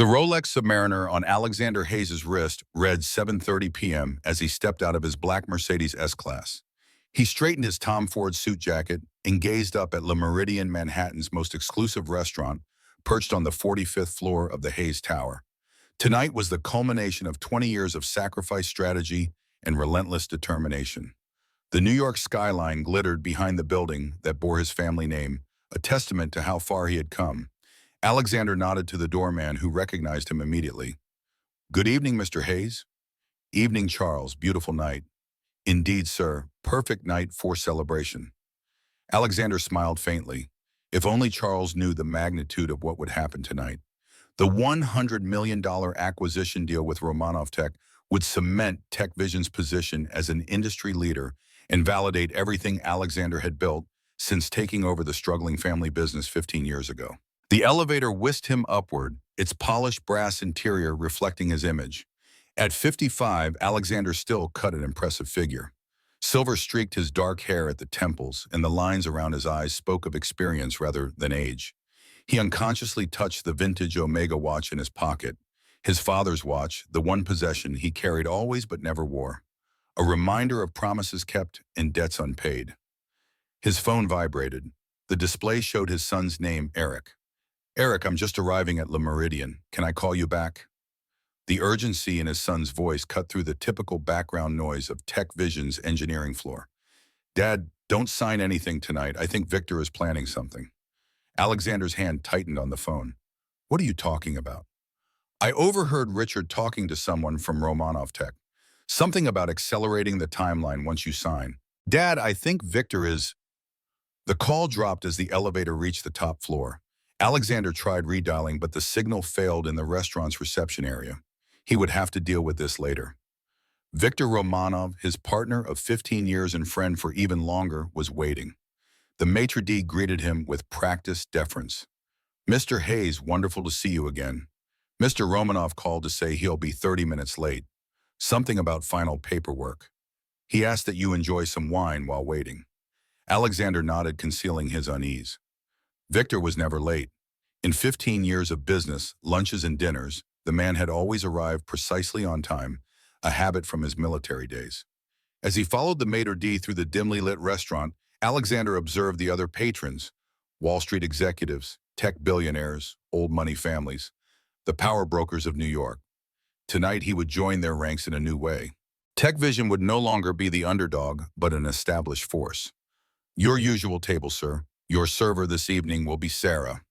The Rolex Submariner on Alexander Hayes' wrist read 7:30 p.m. as he stepped out of his black Mercedes S-Class. He straightened his Tom Ford suit jacket and gazed up at Le Meridien, Manhattan's most exclusive restaurant, perched on the 45th floor of the Hayes Tower. Tonight was the culmination of 20 years of sacrifice, strategy, and relentless determination. The New York skyline glittered behind the building that bore his family name, a testament to how far he had come. Alexander nodded to the doorman, who recognized him immediately. "Good evening, Mr. Hayes." "Evening, Charles. Beautiful night." "Indeed, sir. Perfect night for celebration." Alexander smiled faintly. If only Charles knew the magnitude of what would happen tonight. The $100 million acquisition deal with Romanov Tech would cement TechVision's position as an industry leader and validate everything Alexander had built since taking over the struggling family business 15 years ago. The elevator whisked him upward, its polished brass interior reflecting his image. At 55, Alexander still cut an impressive figure. Silver streaked his dark hair at the temples, and the lines around his eyes spoke of experience rather than age. He unconsciously touched the vintage Omega watch in his pocket, his father's watch, the one possession he carried always but never wore. A reminder of promises kept and debts unpaid. His phone vibrated. The display showed his son's name, Eric. "Eric, I'm just arriving at Le Meridien. Can I call you back?" The urgency in his son's voice cut through the typical background noise of TechVision's engineering floor. "Dad, don't sign anything tonight. I think Victor is planning something." Alexander's hand tightened on the phone. "What are you talking about?" "I overheard Richard talking to someone from Romanov Tech. Something about accelerating the timeline once you sign. Dad, I think Victor is—" The call dropped as the elevator reached the top floor. Alexander tried redialing, but the signal failed in the restaurant's reception area. He would have to deal with this later. Victor Romanov, his partner of 15 years and friend for even longer, was waiting. The maitre d' greeted him with practiced deference. "Mr. Hayes, wonderful to see you again. Mr. Romanov called to say he'll be 30 minutes late. Something about final paperwork. He asked that you enjoy some wine while waiting." Alexander nodded, concealing his unease. Victor was never late. In 15 years of business, lunches and dinners, the man had always arrived precisely on time, a habit from his military days. As he followed the maitre d' through the dimly lit restaurant, Alexander observed the other patrons: Wall Street executives, tech billionaires, old money families, the power brokers of New York. Tonight he would join their ranks in a new way. TechVision would no longer be the underdog, but an established force. "Your usual table, sir. Your server this evening will be Sarah."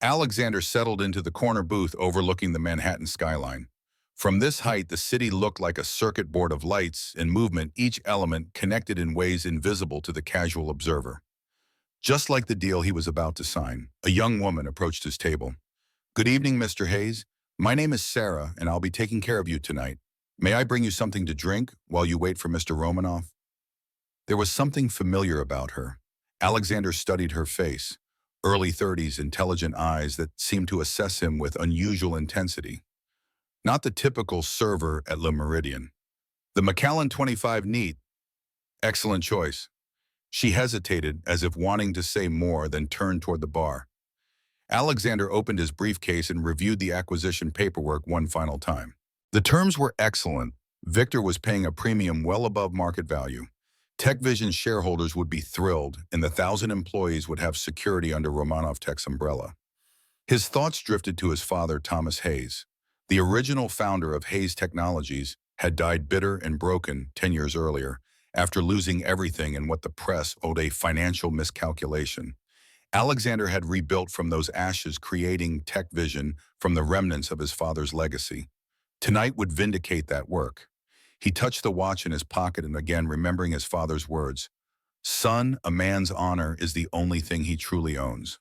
Alexander settled into the corner booth overlooking the Manhattan skyline. From this height, the city looked like a circuit board of lights and movement, each element connected in ways invisible to the casual observer. Just like the deal he was about to sign, a young woman approached his table. "Good evening, Mr. Hayes. My name is Sarah, and I'll be taking care of you tonight. May I bring you something to drink while you wait for Mr. Romanov?" There was something familiar about her. Alexander studied her face, early 30s, intelligent eyes that seemed to assess him with unusual intensity. Not the typical server at Le Meridien. "The Macallan 25 neat." "Excellent choice." She hesitated, as if wanting to say more, then turned toward the bar. Alexander opened his briefcase and reviewed the acquisition paperwork one final time. The terms were excellent. Victor was paying a premium well above market value. TechVision shareholders would be thrilled, and the 1,000 employees would have security under Romanov Tech's umbrella. His thoughts drifted to his father, Thomas Hayes. The original founder of Hayes Technologies had died bitter and broken 10 years earlier, after losing everything in what the press owed a financial miscalculation. Alexander had rebuilt from those ashes, creating TechVision from the remnants of his father's legacy. Tonight would vindicate that work. He touched the watch in his pocket and again, remembering his father's words, "Son, a man's honor is the only thing he truly owns."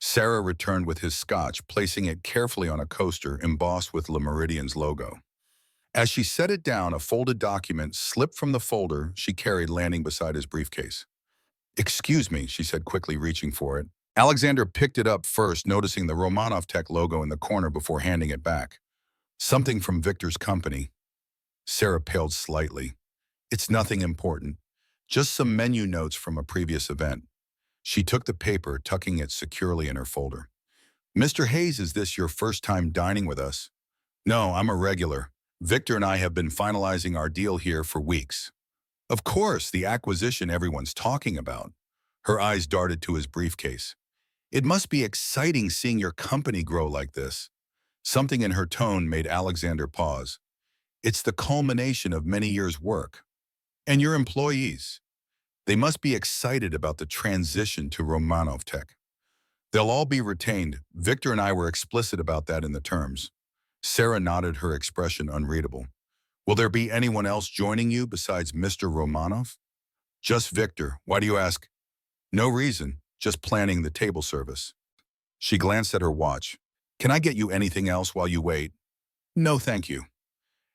Sarah returned with his scotch, placing it carefully on a coaster embossed with Le Meridien's logo. As she set it down, a folded document slipped from the folder she carried, landing beside his briefcase. "Excuse me," she said, quickly reaching for it. Alexander picked it up first, noticing the Romanov Tech logo in the corner before handing it back. "Something from Victor's company." Sarah paled slightly. "It's nothing important. Just some menu notes from a previous event." She took the paper, tucking it securely in her folder. Mr. Hayes, is this your first time dining with us? No, I'm a regular. Victor and I have been finalizing our deal here for weeks. Of course, the acquisition everyone's talking about. Her eyes darted to his briefcase. It must be exciting seeing your company grow like this. Something in her tone made Alexander pause. It's the culmination of many years' work. And your employees. They must be excited about the transition to Romanov Tech. They'll all be retained. Victor and I were explicit about that in the terms. Sarah nodded, her expression unreadable. Will there be anyone else joining you besides Mr. Romanov? Just Victor. Why do you ask? No reason, just planning the table service. She glanced at her watch. Can I get you anything else while you wait? No, thank you.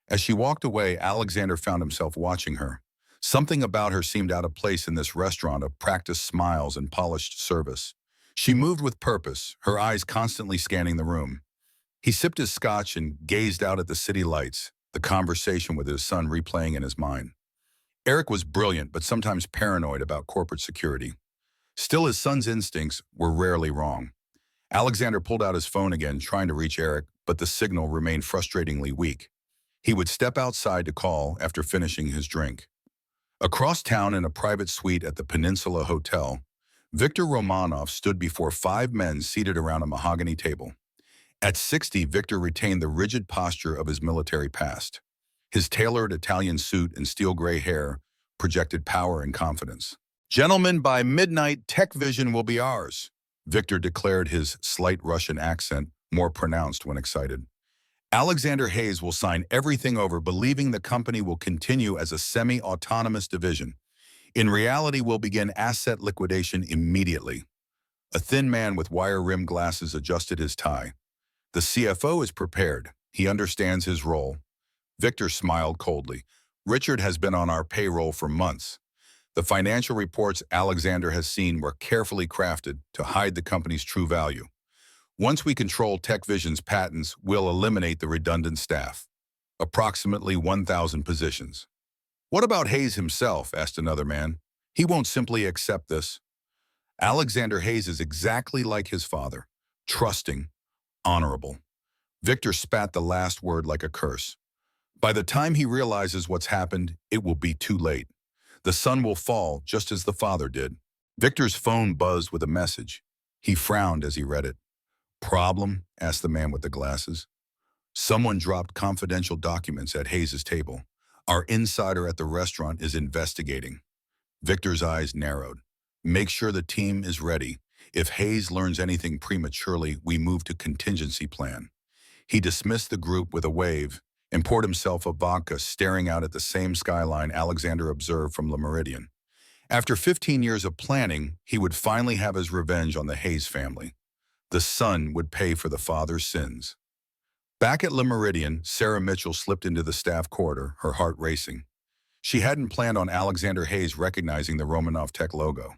As she walked away, Alexander found himself watching her. Something about her seemed out of place in this restaurant of practiced smiles and polished service. She moved with purpose, her eyes constantly scanning the room. He sipped his scotch and gazed out at the city lights, the conversation with his son replaying in his mind. Eric was brilliant, but sometimes paranoid about corporate security. Still, his son's instincts were rarely wrong. Alexander pulled out his phone again, trying to reach Eric, but the signal remained frustratingly weak. He would step outside to call after finishing his drink. Across town in a private suite at the Peninsula Hotel, Victor Romanov stood before 5 men seated around a mahogany table. At 60, Victor retained the rigid posture of his military past. His tailored Italian suit and steel gray hair projected power and confidence. Gentlemen, by midnight, Tech Vision will be ours, Victor declared, his slight Russian accent more pronounced when excited. Alexander Hayes will sign everything over, believing the company will continue as a semi-autonomous division. In reality, we'll begin asset liquidation immediately. A thin man with wire-rimmed glasses adjusted his tie. The CFO is prepared. He understands his role. Victor smiled coldly. Richard has been on our payroll for months. The financial reports Alexander has seen were carefully crafted to hide the company's true value. Once we control Tech Vision's patents, we'll eliminate the redundant staff. Approximately 1,000 positions. What about Hayes himself? Asked another man. He won't simply accept this. Alexander Hayes is exactly like his father. Trusting. Honorable. Victor spat the last word like a curse. By the time he realizes what's happened, it will be too late. The sun will fall just as the father did. Victor's phone buzzed with a message. He frowned as he read it. Problem? Asked the man with the glasses. Someone dropped confidential documents at Hayes' table. Our insider at the restaurant is investigating. Victor's eyes narrowed. Make sure the team is ready. If Hayes learns anything prematurely, we move to contingency plan. He dismissed the group with a wave and poured himself a vodka, staring out at the same skyline Alexander observed from Le Méridien. After 15 years of planning, he would finally have his revenge on the Hayes family. The son would pay for the father's sins. Back at Le Méridien, Sarah Mitchell slipped into the staff corridor, her heart racing. She hadn't planned on Alexander Hayes recognizing the Romanov Tech logo.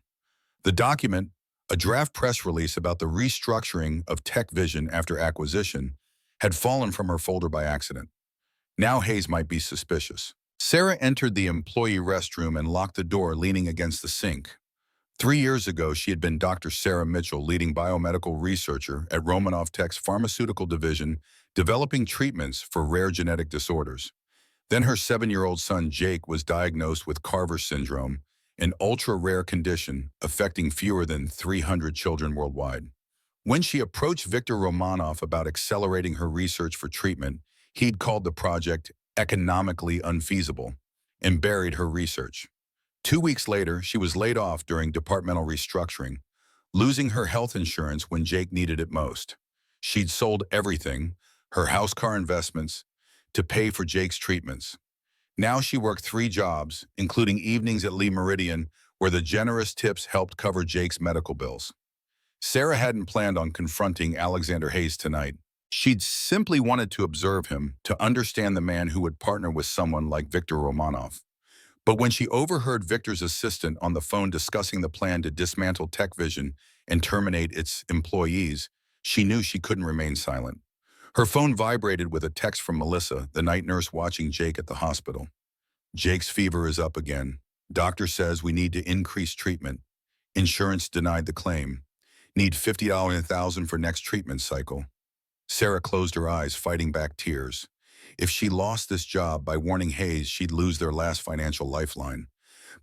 The document, a draft press release about the restructuring of Tech Vision after acquisition, had fallen from her folder by accident. Now Hayes might be suspicious. Sarah entered the employee restroom and locked the door, leaning against the sink. 3 years ago, she had been Dr. Sarah Mitchell, leading biomedical researcher at Romanov Tech's pharmaceutical division, developing treatments for rare genetic disorders. Then her 7-year-old son, Jake, was diagnosed with Carver syndrome, an ultra-rare condition affecting fewer than 300 children worldwide. When she approached Victor Romanov about accelerating her research for treatment, he'd called the project economically unfeasible and buried her research. 2 weeks later, she was laid off during departmental restructuring, losing her health insurance when Jake needed it most. She'd sold everything, her house car investments, to pay for Jake's treatments. Now she worked 3 jobs, including evenings at Le Méridien, where the generous tips helped cover Jake's medical bills. Sarah hadn't planned on confronting Alexander Hayes tonight. She'd simply wanted to observe him, to understand the man who would partner with someone like Victor Romanov. But when she overheard Victor's assistant on the phone discussing the plan to dismantle Tech Vision and terminate its employees, she knew she couldn't remain silent. Her phone vibrated with a text from Melissa, the night nurse watching Jake at the hospital. Jake's fever is up again. Doctor says we need to increase treatment. Insurance denied the claim. Need $50 and 1,000 for next treatment cycle. Sarah closed her eyes, fighting back tears. If she lost this job by warning Hayes, she'd lose their last financial lifeline.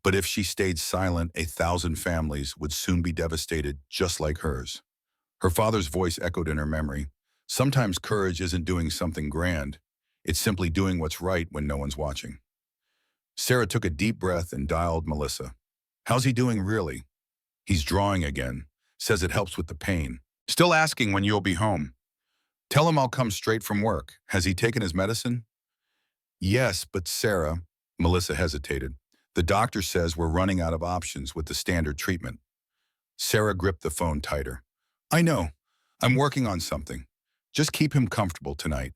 But if she stayed silent, 1,000 families would soon be devastated, just like hers. Her father's voice echoed in her memory. Sometimes courage isn't doing something grand. It's simply doing what's right when no one's watching. Sarah took a deep breath and dialed Melissa. How's he doing really? He's drawing again. Says it helps with the pain. Still asking when you'll be home. Tell him I'll come straight from work. Has he taken his medicine? Yes, but Sarah, Melissa hesitated. The doctor says we're running out of options with the standard treatment. Sarah gripped the phone tighter. I know. I'm working on something. Just keep him comfortable tonight.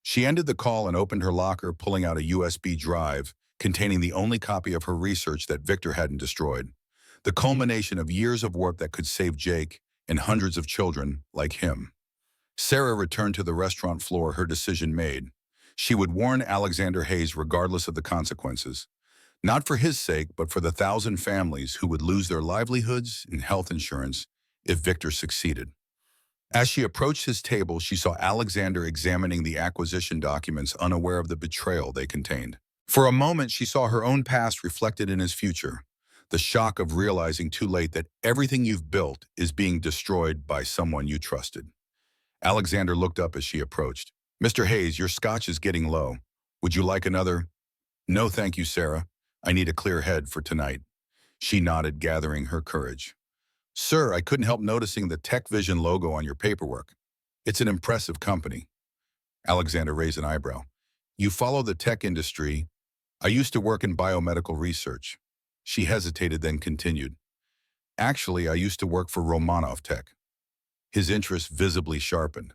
She ended the call and opened her locker, pulling out a USB drive containing the only copy of her research that Victor hadn't destroyed. The culmination of years of work that could save Jake and hundreds of children like him. Sarah returned to the restaurant floor, her decision made. She would warn Alexander Hayes regardless of the consequences. Not for his sake, but for the 1,000 families who would lose their livelihoods and health insurance if Victor succeeded. As she approached his table, she saw Alexander examining the acquisition documents, unaware of the betrayal they contained. For a moment, she saw her own past reflected in his future. The shock of realizing too late that everything you've built is being destroyed by someone you trusted. Alexander looked up as she approached. Mr. Hayes, your scotch is getting low. Would you like another? No, thank you, Sarah. I need a clear head for tonight. She nodded, gathering her courage. Sir, I couldn't help noticing the Tech Vision logo on your paperwork. It's an impressive company. Alexander raised an eyebrow. You follow the tech industry. I used to work in biomedical research. She hesitated, then continued. Actually, I used to work for Romanov Tech. His interest visibly sharpened.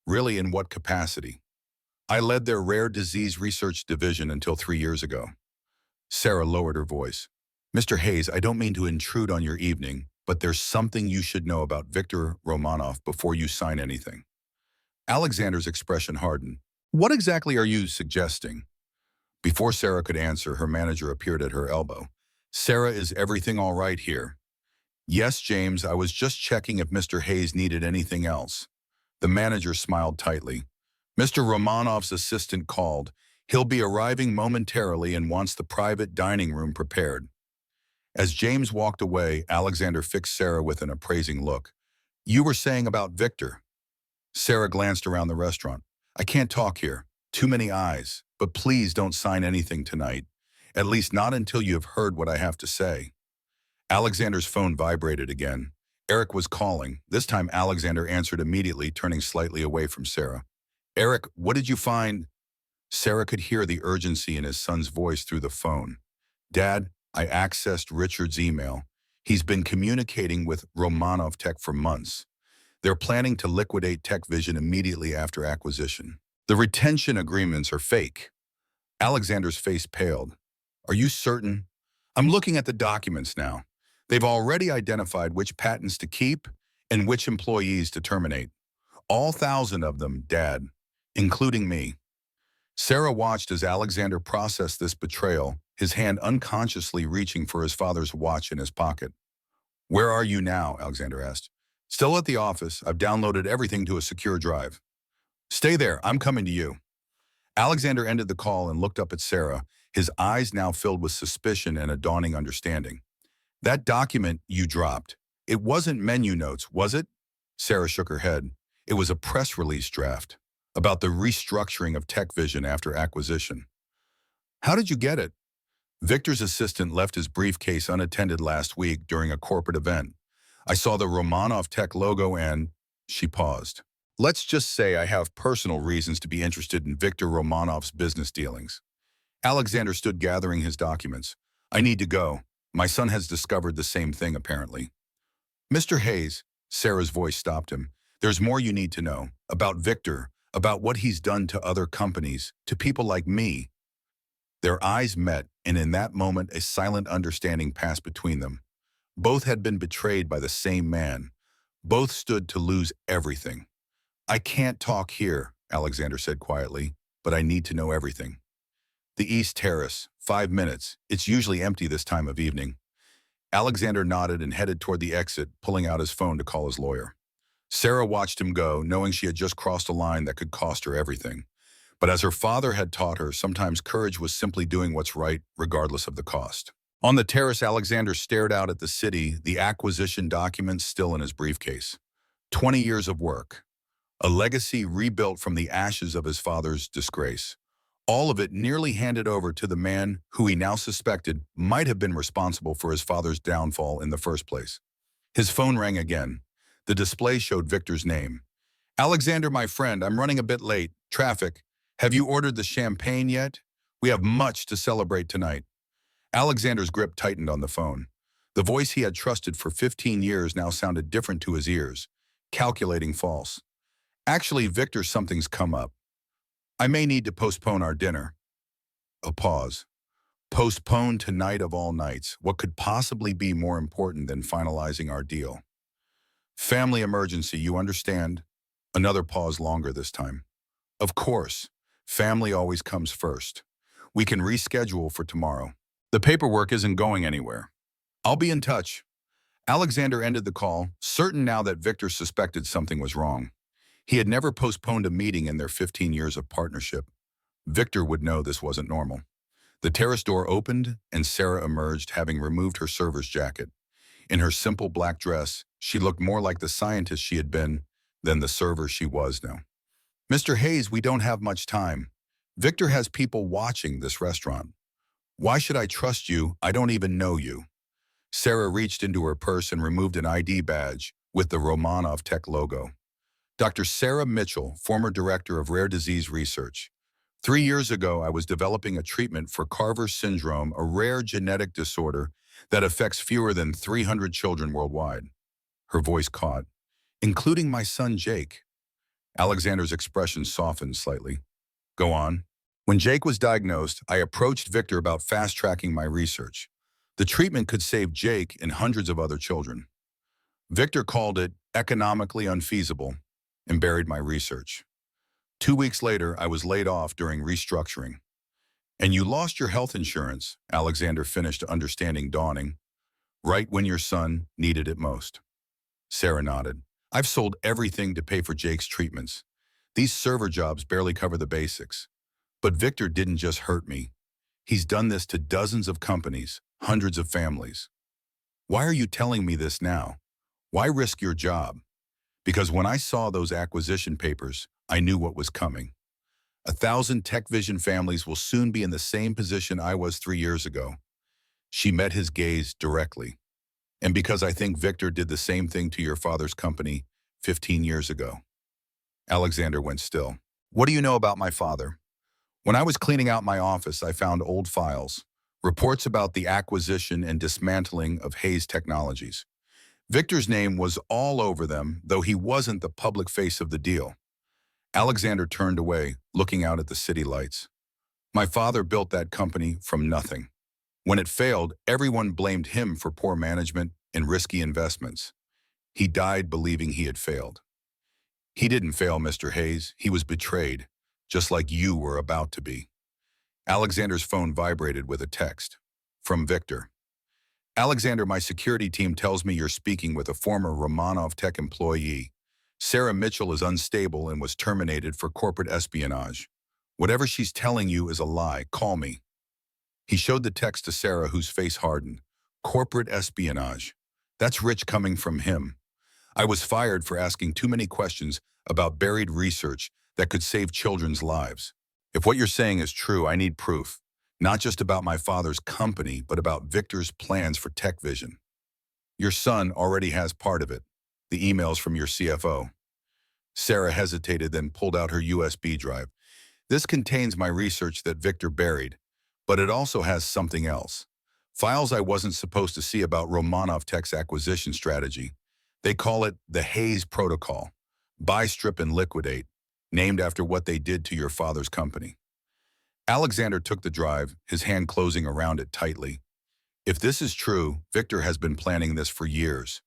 Really, in what capacity? I led their rare disease research division until 3 years ago. Sarah lowered her voice. Mr. Hayes, I don't mean to intrude on your evening, but there's something you should know about Victor Romanov before you sign anything. Alexander's expression hardened. What exactly are you suggesting? Before Sarah could answer, her manager appeared at her elbow. Sarah, is everything all right here? Yes, James, I was just checking if Mr. Hayes needed anything else. The manager smiled tightly. Mr. Romanov's assistant called. He'll be arriving momentarily and wants the private dining room prepared. As James walked away, Alexander fixed Sarah with an appraising look. You were saying about Victor. Sarah glanced around the restaurant. I can't talk here. Too many eyes. But please don't sign anything tonight. At least not until you have heard what I have to say. Alexander's phone vibrated again. Eric was calling. This time Alexander answered immediately, turning slightly away from Sarah. Eric, what did you find? Sarah could hear the urgency in his son's voice through the phone. Dad, I accessed Richard's email. He's been communicating with Romanov Tech for months. They're planning to liquidate Tech Vision immediately after acquisition. The retention agreements are fake. Alexander's face paled. Are you certain? I'm looking at the documents now. They've already identified which patents to keep and which employees to terminate. All 1,000 of them, Dad, including me. Sarah watched as Alexander processed this betrayal, his hand unconsciously reaching for his father's watch in his pocket. Where are you now? Alexander asked. Still at the office. I've downloaded everything to a secure drive. Stay there. I'm coming to you. Alexander ended the call and looked up at Sarah, his eyes now filled with suspicion and a dawning understanding. That document you dropped, it wasn't menu notes, was it? Sarah shook her head. It was a press release draft about the restructuring of Tech Vision after acquisition. How did you get it? Victor's assistant left his briefcase unattended last week during a corporate event. I saw the Romanov Tech logo and... She paused. Let's just say I have personal reasons to be interested in Victor Romanov's business dealings. Alexander stood gathering his documents. I need to go. My son has discovered the same thing, apparently. Mr. Hayes, Sarah's voice stopped him. There's more you need to know. About Victor, about what he's done to other companies, to people like me. Their eyes met, and in that moment a silent understanding passed between them. Both had been betrayed by the same man. Both stood to lose everything. I can't talk here, Alexander said quietly, but I need to know everything. The East Terrace, 5 minutes. It's usually empty this time of evening. Alexander nodded and headed toward the exit, pulling out his phone to call his lawyer. Sarah watched him go, knowing she had just crossed a line that could cost her everything. But as her father had taught her, sometimes courage was simply doing what's right, regardless of the cost. On the terrace, Alexander stared out at the city, the acquisition documents still in his briefcase. 20 years of work. A legacy rebuilt from the ashes of his father's disgrace. All of it nearly handed over to the man who he now suspected might have been responsible for his father's downfall in the first place. His phone rang again. The display showed Victor's name. "Alexander, my friend, I'm running a bit late. Traffic. Have you ordered the champagne yet? We have much to celebrate tonight." Alexander's grip tightened on the phone. The voice he had trusted for 15 years now sounded different to his ears, calculating false. "Actually, Victor, something's come up. I may need to postpone our dinner." A pause. Postpone tonight of all nights. What could possibly be more important than finalizing our deal? "Family emergency, you understand?" Another pause, longer this time. "Of course. Family always comes first. We can reschedule for tomorrow. The paperwork isn't going anywhere. I'll be in touch." Alexander ended the call, certain now that Victor suspected something was wrong. He had never postponed a meeting in their 15 years of partnership. Victor would know this wasn't normal. The terrace door opened, and Sarah emerged, having removed her server's jacket. In her simple black dress, she looked more like the scientist she had been than the server she was now. "Mr. Hayes, we don't have much time. Victor has people watching this restaurant. Why should I trust you? I don't even know you." Sarah reached into her purse and removed an ID badge with the Romanov Tech logo. "Dr. Sarah Mitchell, former director of rare disease research. 3 years ago, I was developing a treatment for Carver syndrome, a rare genetic disorder that affects fewer than 300 children worldwide." Her voice caught. "Including my son, Jake." Alexander's expression softened slightly. "Go on." "When Jake was diagnosed, I approached Victor about fast-tracking my research. The treatment could save Jake and hundreds of other children. Victor called it economically unfeasible and buried my research. 2 weeks later, I was laid off during restructuring." "And you lost your health insurance," Alexander finished, understanding dawning. "Right when your son needed it most." Sarah nodded. "I've sold everything to pay for Jake's treatments. These server jobs barely cover the basics. But Victor didn't just hurt me. He's done this to dozens of companies, hundreds of families. Why are you telling me this now? Why risk your job?" "Because when I saw those acquisition papers, I knew what was coming. 1,000 TechVision families will soon be in the same position I was 3 years ago." She met his gaze directly. "And because I think Victor did the same thing to your father's company 15 years ago." Alexander went still. "What do you know about my father?" "When I was cleaning out my office, I found old files, reports about the acquisition and dismantling of Hayes Technologies. Victor's name was all over them, though he wasn't the public face of the deal." Alexander turned away, looking out at the city lights. "My father built that company from nothing. When it failed, everyone blamed him for poor management and risky investments. He died believing he had failed." "He didn't fail, Mr. Hayes. He was betrayed, just like you were about to be." Alexander's phone vibrated with a text. From Victor. "Alexander, my security team tells me you're speaking with a former Romanov Tech employee. Sarah Mitchell is unstable and was terminated for corporate espionage. Whatever she's telling you is a lie. Call me." He showed the text to Sarah, whose face hardened. Corporate espionage. That's rich coming from him. "I was fired for asking too many questions about buried research that could save children's lives. If what you're saying is true, I need proof. Not just about my father's company, but about Victor's plans for TechVision. Your son already has part of it. The emails from your CFO." Sarah hesitated, then pulled out her USB drive. "This contains my research that Victor buried, but it also has something else. Files I wasn't supposed to see about Romanov Tech's acquisition strategy. They call it the Hayes Protocol. Buy, strip, and liquidate, named after what they did to your father's company." Alexander took the drive, his hand closing around it tightly. "If this is true, Victor has been planning this for years.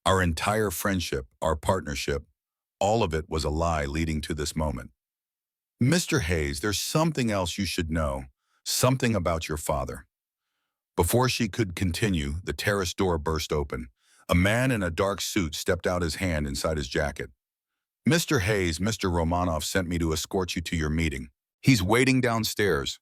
Our entire friendship, our partnership, all of it was a lie leading to this moment. Mr. Hayes, there's something else you should know, something about your father." Before she could continue, the terrace door burst open. A man in a dark suit stepped out, his hand inside his jacket. "Mr. Hayes, Mr. Romanov sent me to escort you to your meeting. He's waiting downstairs."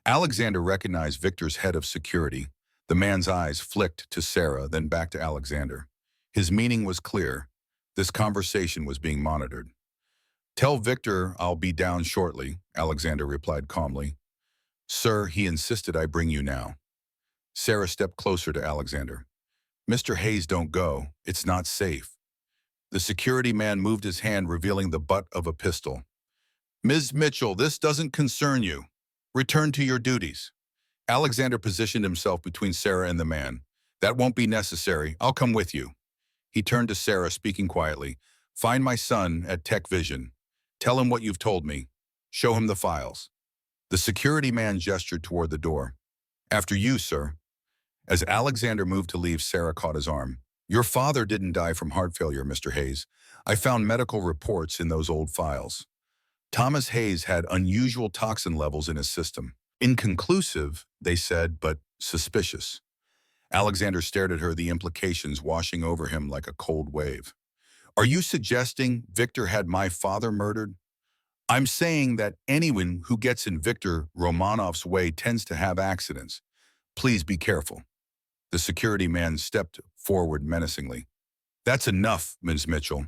Alexander recognized Victor's head of security. The man's eyes flicked to Sarah, then back to Alexander. His meaning was clear. This conversation was being monitored. "Tell Victor I'll be down shortly," Alexander replied calmly. "Sir, he insisted I bring you now." Sarah stepped closer to Alexander. "Mr. Hayes, don't go. It's not safe." The security man moved his hand, revealing the butt of a pistol. "Ms. Mitchell, this doesn't concern you. Return to your duties." Alexander positioned himself between Sarah and the man. "That won't be necessary. I'll come with you." He turned to Sarah, speaking quietly. "Find my son at Tech Vision. Tell him what you've told me. Show him the files." The security man gestured toward the door. "After you, sir." As Alexander moved to leave, Sarah caught his arm. "Your father didn't die from heart failure, Mr. Hayes. I found medical reports in those old files. Thomas Hayes had unusual toxin levels in his system. Inconclusive, they said, but suspicious." Alexander stared at her, the implications washing over him like a cold wave. "Are you suggesting Victor had my father murdered?" "I'm saying that anyone who gets in Victor Romanov's way tends to have accidents. Please be careful." The security man stepped forward menacingly. "That's enough, Ms. Mitchell."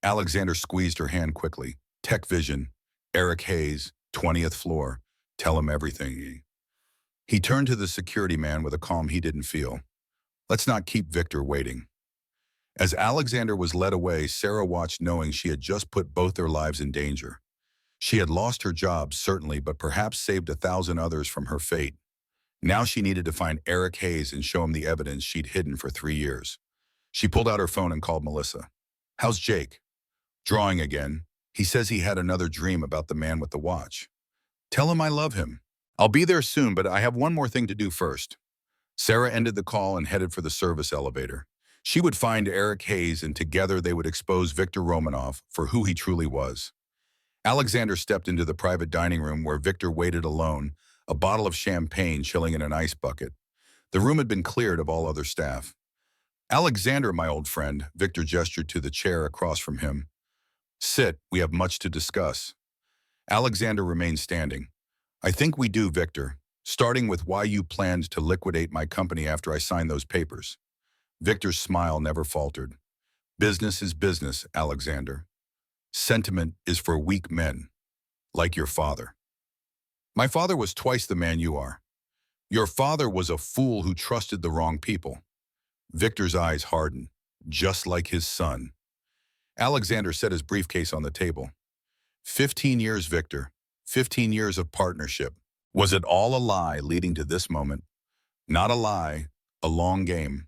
Alexander squeezed her hand quickly. "Tech Vision, Eric Hayes, 20th floor. Tell him everything." He turned to the security man with a calm he didn't feel. "Let's not keep Victor waiting." As Alexander was led away, Sarah watched, knowing she had just put both their lives in danger. She had lost her job, certainly, but perhaps saved 1,000 others from her fate. Now she needed to find Eric Hayes and show him the evidence she'd hidden for 3 years. She pulled out her phone and called Melissa. "How's Jake?" "Drawing again. He says he had another dream about the man with the watch." "Tell him I love him. I'll be there soon, but I have one more thing to do first." Sarah ended the call and headed for the service elevator. She would find Eric Hayes, and together they would expose Victor Romanov for who he truly was. Alexander stepped into the private dining room where Victor waited alone, a bottle of champagne chilling in an ice bucket. The room had been cleared of all other staff. "Alexander, my old friend," Victor gestured to the chair across from him. "Sit, we have much to discuss." Alexander remained standing. "I think we do, Victor, starting with why you planned to liquidate my company after I signed those papers." Victor's smile never faltered. "Business is business, Alexander. Sentiment is for weak men, like your father." "My father was twice the man you are." "Your father was a fool who trusted the wrong people." Victor's eyes hardened, just like his son. Alexander set his briefcase on the table. 15 years, Victor. 15 years of partnership. Was it all a lie leading to this moment? Not a lie, a long game.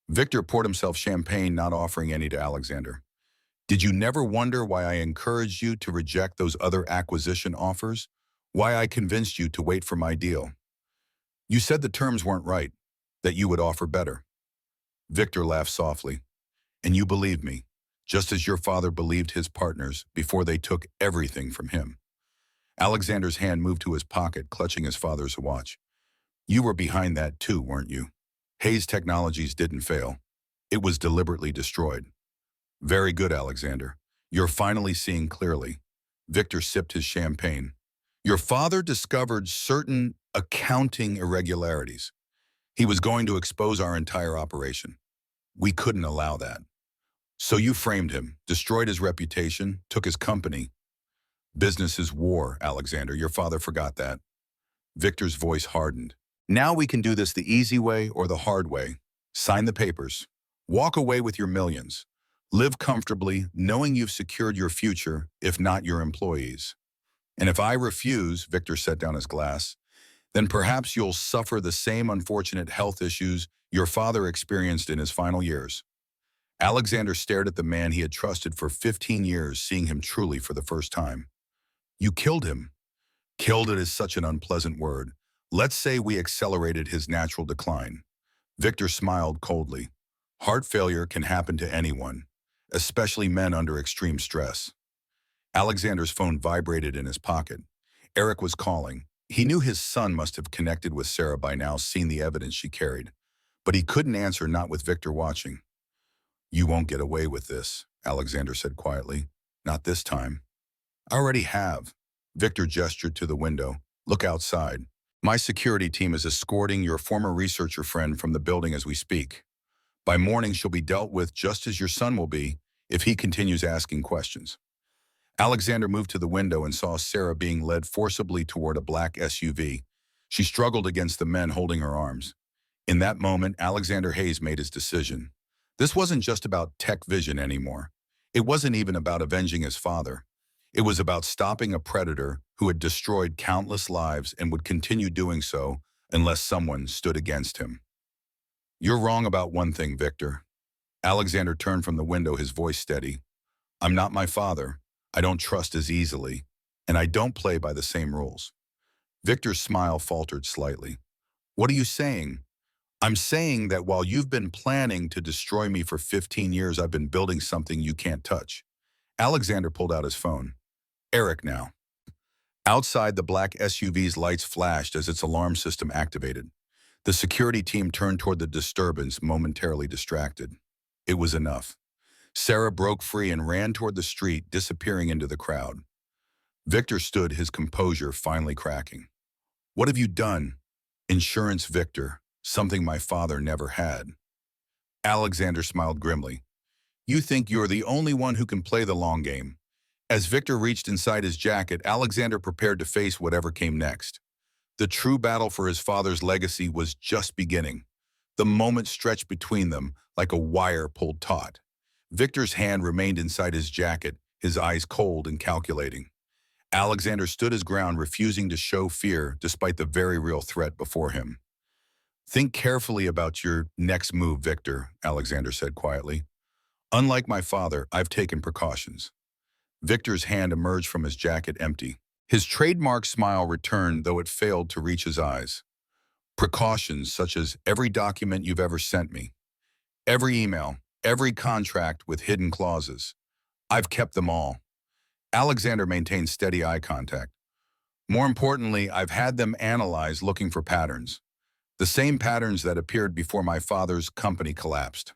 Victor poured himself champagne, not offering any to Alexander. "Did you never wonder why I encouraged you to reject those other acquisition offers? Why I convinced you to wait for my deal? You said the terms weren't right, that you would offer better." Victor laughed softly. "And you believed me, just as your father believed his partners before they took everything from him." Alexander's hand moved to his pocket, clutching his father's watch. "You were behind that too, weren't you? Hayes Technologies didn't fail. It was deliberately destroyed." "Very good, Alexander. You're finally seeing clearly." Victor sipped his champagne. "Your father discovered certain accounting irregularities. He was going to expose our entire operation. We couldn't allow that. So you framed him, destroyed his reputation, took his company. Business is war, Alexander. Your father forgot that." Victor's voice hardened. "Now we can do this the easy way or the hard way. Sign the papers. Walk away with your millions. Live comfortably, knowing you've secured your future, if not your employees. And if I refuse," Victor set down his glass, "then perhaps you'll suffer the same unfortunate health issues your father experienced in his final years." Alexander stared at the man he had trusted for 15 years, seeing him truly for the first time. "You killed him." "Killed it is such an unpleasant word. Let's say we accelerated his natural decline." Victor smiled coldly. "Heart failure can happen to anyone, especially men under extreme stress." Alexander's phone vibrated in his pocket. Eric was calling. He knew his son must have connected with Sarah by now, seen the evidence she carried. But he couldn't answer, not with Victor watching. "You won't get away with this," Alexander said quietly. "Not this time." "I already have." Victor gestured to the window. "Look outside. My security team is escorting your former researcher friend from the building as we speak. By morning, she'll be dealt with just as your son will be if he continues asking questions." Alexander moved to the window and saw Sarah being led forcibly toward a black SUV. She struggled against the men holding her arms. In that moment, Alexander Hayes made his decision. This wasn't just about tech vision anymore. It wasn't even about avenging his father. It was about stopping a predator who had destroyed countless lives and would continue doing so unless someone stood against him. "You're wrong about one thing, Victor." Alexander turned from the window, his voice steady. "I'm not my father. I don't trust as easily, and I don't play by the same rules." Victor's smile faltered slightly. "What are you saying?" "I'm saying that while you've been planning to destroy me for 15 years, I've been building something you can't touch." Alexander pulled out his phone. "Eric now." Outside, the black SUV's lights flashed as its alarm system activated. The security team turned toward the disturbance, momentarily distracted. It was enough. Sarah broke free and ran toward the street, disappearing into the crowd. Victor stood, his composure finally cracking. "What have you done?" "Insurance, Victor. Something my father never had." Alexander smiled grimly. "You think you're the only one who can play the long game." As Victor reached inside his jacket, Alexander prepared to face whatever came next. The true battle for his father's legacy was just beginning. The moment stretched between them like a wire pulled taut. Victor's hand remained inside his jacket, his eyes cold and calculating. Alexander stood his ground, refusing to show fear despite the very real threat before him. "Think carefully about your next move, Victor," Alexander said quietly. "Unlike my father, I've taken precautions." Victor's hand emerged from his jacket empty. His trademark smile returned, though it failed to reach his eyes. "Precautions such as every document you've ever sent me, every email, every contract with hidden clauses. I've kept them all." Alexander maintained steady eye contact. "More importantly, I've had them analyzed, looking for patterns. The same patterns that appeared before my father's company collapsed."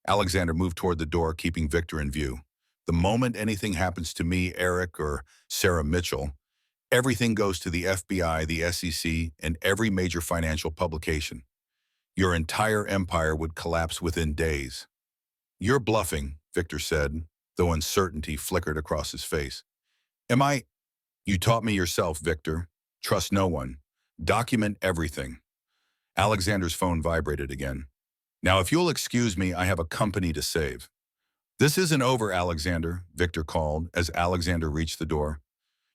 Alexander moved toward the door, keeping Victor in view. "The moment anything happens to me, Eric, or Sarah Mitchell, everything goes to the FBI, the SEC, and every major financial publication. Your entire empire would collapse within days." "You're bluffing," Victor said, though uncertainty flickered across his face. "Am I?" "You taught me yourself, Victor. Trust no one. Document everything." Alexander's phone vibrated again. "Now, if you'll excuse me, I have a company to save." "This isn't over, Alexander," Victor called as Alexander reached the door.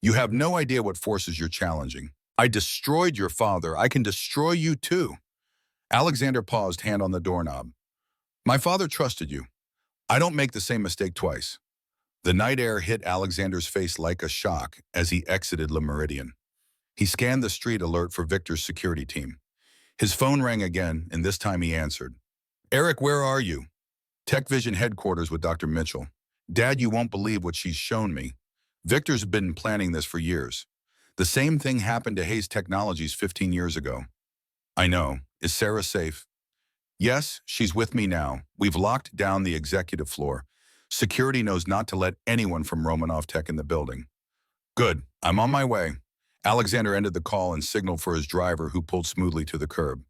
"You have no idea what forces you're challenging. I destroyed your father. I can destroy you too." Alexander paused, hand on the doorknob. "My father trusted you. I don't make the same mistake twice." The night air hit Alexander's face like a shock as he exited Le Meridien. He scanned the street, alert for Victor's security team. His phone rang again, and this time he answered. "Eric, where are you?" "Tech Vision headquarters with Dr. Mitchell. Dad, you won't believe what she's shown me. Victor's been planning this for years. The same thing happened to Hayes Technologies 15 years ago." "I know. Is Sarah safe?" "Yes, she's with me now. We've locked down the executive floor. Security knows not to let anyone from Romanov Tech in the building." "Good. I'm on my way." Alexander ended the call and signaled for his driver, who pulled smoothly to the curb.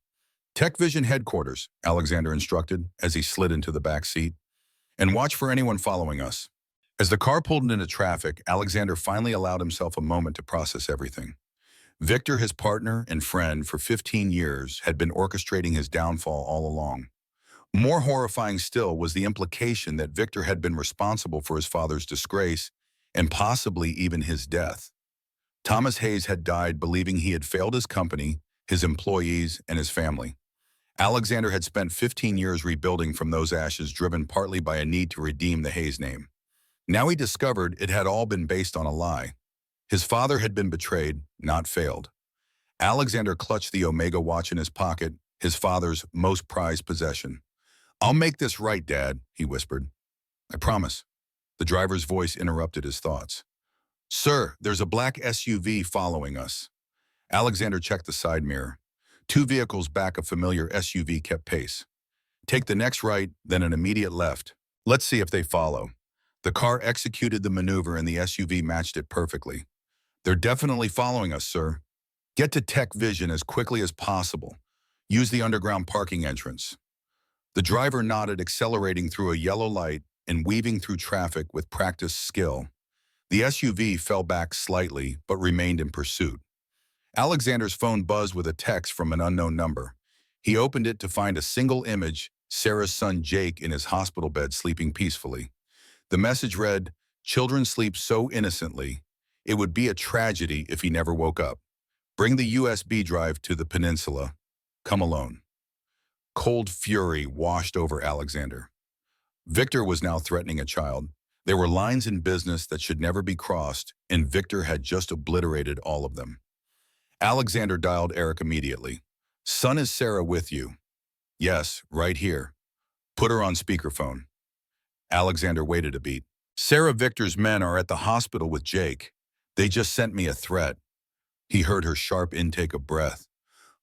"Tech Vision headquarters," Alexander instructed as he slid into the back seat. "And watch for anyone following us." As the car pulled into traffic, Alexander finally allowed himself a moment to process everything. Victor, his partner and friend for 15 years, had been orchestrating his downfall all along. More horrifying still was the implication that Victor had been responsible for his father's disgrace and possibly even his death. Thomas Hayes had died believing he had failed his company, his employees, and his family. Alexander had spent 15 years rebuilding from those ashes, driven partly by a need to redeem the Hayes name. Now he discovered it had all been based on a lie. His father had been betrayed, not failed. Alexander clutched the Omega watch in his pocket, his father's most prized possession. "I'll make this right, Dad," he whispered. "I promise." The driver's voice interrupted his thoughts. "Sir, there's a black SUV following us." Alexander checked the side mirror. Two vehicles back a familiar SUV kept pace. Take the next right, then an immediate left. Let's see if they follow. The car executed the maneuver and the SUV matched it perfectly. They're definitely following us, sir. Get to Tech Vision as quickly as possible. Use the underground parking entrance. The driver nodded, accelerating through a yellow light and weaving through traffic with practiced skill. The SUV fell back slightly, but remained in pursuit. Alexander's phone buzzed with a text from an unknown number. He opened it to find a single image, Sarah's son Jake in his hospital bed sleeping peacefully. The message read, "Children sleep so innocently. It would be a tragedy if he never woke up. Bring the USB drive to the peninsula. Come alone." Cold fury washed over Alexander. Victor was now threatening a child. There were lines in business that should never be crossed, and Victor had just obliterated all of them. Alexander dialed Eric immediately. "Son, is Sarah with you?" "Yes, right here." "Put her on speakerphone." Alexander waited a beat. "Sarah, Victor's men are at the hospital with Jake. They just sent me a threat." He heard her sharp intake of breath.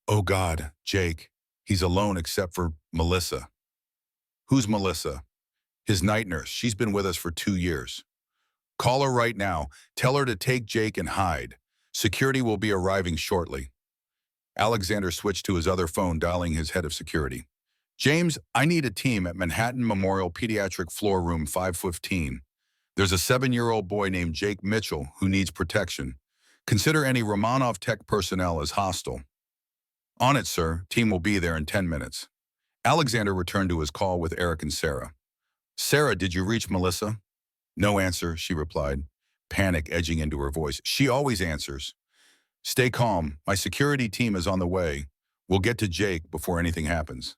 "Oh God, Jake. He's alone except for Melissa." "Who's Melissa?" "His night nurse. She's been with us for 2 years." "Call her right now. Tell her to take Jake and hide. Security will be arriving shortly." Alexander switched to his other phone, dialing his head of security. "James, I need a team at Manhattan Memorial Pediatric Floor Room 515. There's a 7-year-old boy named Jake Mitchell who needs protection. Consider any Romanov Tech personnel as hostile." "On it, sir. Team will be there in 10 minutes." Alexander returned to his call with Eric and Sarah. "Sarah, did you reach Melissa?" "No answer," she replied, panic edging into her voice. "She always answers." "Stay calm. My security team is on the way. We'll get to Jake before anything happens."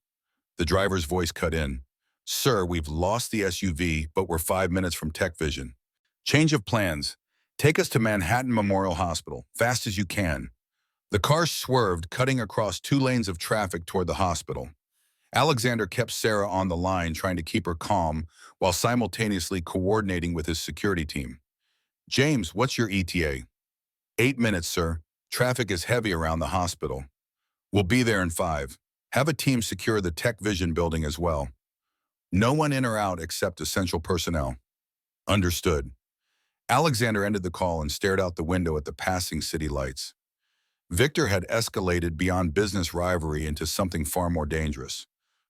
The driver's voice cut in. "Sir, we've lost the SUV, but we're 5 minutes from Tech Vision. Change of plans. Take us to Manhattan Memorial Hospital, fast as you can." The car swerved, cutting across 2 lanes of traffic toward the hospital. Alexander kept Sarah on the line, trying to keep her calm, while simultaneously coordinating with his security team. "James, what's your ETA?" 8 minutes, sir. Traffic is heavy around the hospital." "We'll be there in 5. Have a team secure the Tech Vision building as well. No one in or out except essential personnel." "Understood." Alexander ended the call and stared out the window at the passing city lights. Victor had escalated beyond business rivalry into something far more dangerous.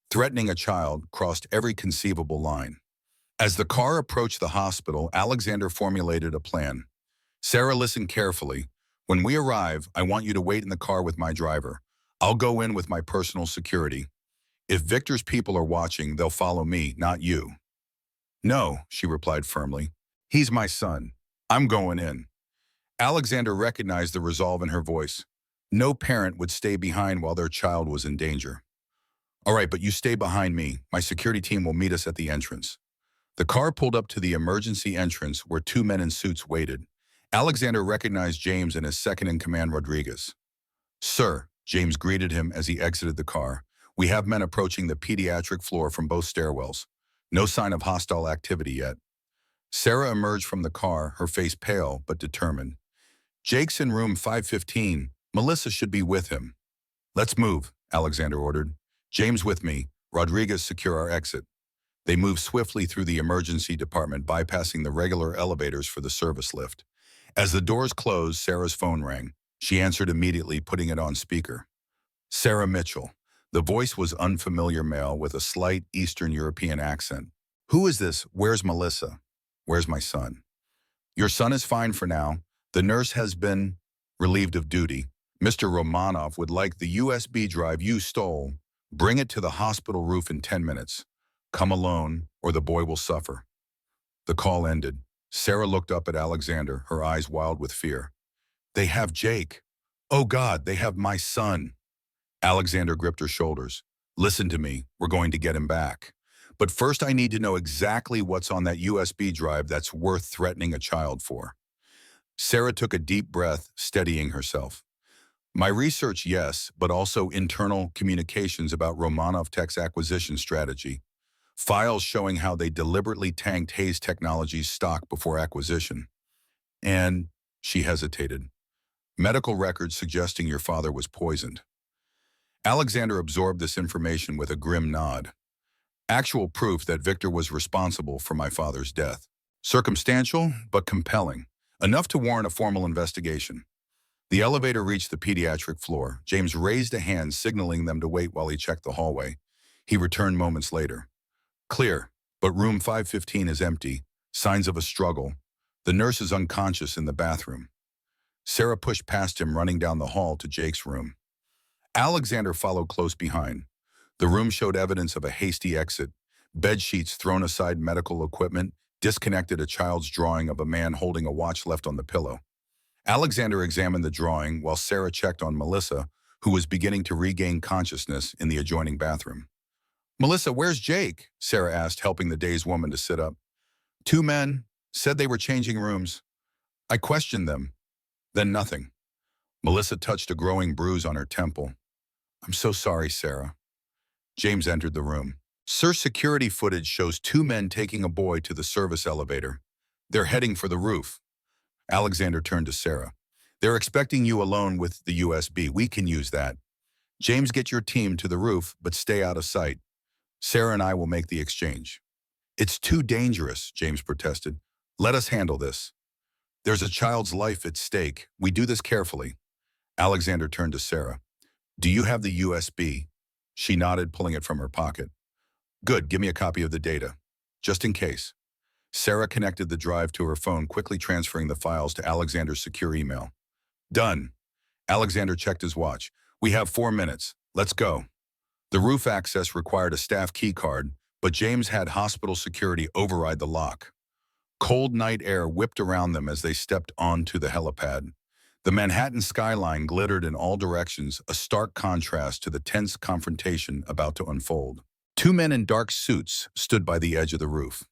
Threatening a child crossed every conceivable line. As the car approached the hospital, Alexander formulated a plan. "Sarah, listen carefully. When we arrive, I want you to wait in the car with my driver. I'll go in with my personal security. If Victor's people are watching, they'll follow me, not you." "No," she replied firmly. "He's my son. I'm going in." Alexander recognized the resolve in her voice. No parent would stay behind while their child was in danger. "All right, but you stay behind me. My security team will meet us at the entrance." The car pulled up to the emergency entrance where 2 men in suits waited. Alexander recognized James and his second-in-command, Rodriguez. "Sir," James greeted him as he exited the car, "we have men approaching the pediatric floor from both stairwells. No sign of hostile activity yet." Sarah emerged from the car, her face pale but determined. "Jake's in room 515. Melissa should be with him." "Let's move," Alexander ordered. "James with me. Rodriguez, secure our exit." They moved swiftly through the emergency department, bypassing the regular elevators for the service lift. As the doors closed, Sarah's phone rang. She answered immediately, putting it on speaker. Sarah Mitchell. The voice was unfamiliar male with a slight Eastern European accent. "Who is this? Where's Melissa? Where's my son?" "Your son is fine for now. The nurse has been relieved of duty. Mr. Romanov would like the USB drive you stole. Bring it to the hospital roof in 10 minutes. Come alone, or the boy will suffer." The call ended. Sarah looked up at Alexander, her eyes wild with fear. "They have Jake. Oh God, they have my son." Alexander gripped her shoulders. "Listen to me. We're going to get him back. But first I need to know exactly what's on that USB drive that's worth threatening a child for." Sarah took a deep breath, steadying herself. "My research, yes, but also internal communications about Romanov Tech's acquisition strategy. Files showing how they deliberately tanked Hayes Technologies' stock before acquisition. And," she hesitated, Medical records suggesting your father was poisoned. Alexander absorbed this information with a grim nod. Actual proof that Victor was responsible for my father's death. Circumstantial, but compelling. Enough to warrant a formal investigation. The elevator reached the pediatric floor. James raised a hand, signaling them to wait while he checked the hallway. He returned moments later. Clear, but room 515 is empty. Signs of a struggle. The nurse is unconscious in the bathroom. Sarah pushed past him, running down the hall to Jake's room. Alexander followed close behind. The room showed evidence of a hasty exit. Bed sheets thrown aside, medical equipment, disconnected, a child's drawing of a man holding a watch left on the pillow. Alexander examined the drawing while Sarah checked on Melissa, who was beginning to regain consciousness in the adjoining bathroom. "Melissa, where's Jake?" Sarah asked, helping the dazed woman to sit up. "Two men said they were changing rooms. I questioned them. Then nothing." Melissa touched a growing bruise on her temple. "I'm so sorry, Sarah." James entered the room. "Sir, security footage shows two men taking a boy to the service elevator. They're heading for the roof." Alexander turned to Sarah. "They're expecting you alone with the USB. We can use that. James, get your team to the roof, but stay out of sight. Sarah and I will make the exchange." "It's too dangerous," James protested. "Let us handle this. There's a child's life at stake. We do this carefully." Alexander turned to Sarah. "Do you have the USB?" She nodded, pulling it from her pocket. "Good, give me a copy of the data, just in case." Sarah connected the drive to her phone, quickly transferring the files to Alexander's secure email. "Done." Alexander checked his watch. "We have 4 minutes. Let's go." The roof access required a staff key card, but James had hospital security override the lock. Cold night air whipped around them as they stepped onto the helipad. The Manhattan skyline glittered in all directions, a stark contrast to the tense confrontation about to unfold. Two men in dark suits stood by the edge of the roof.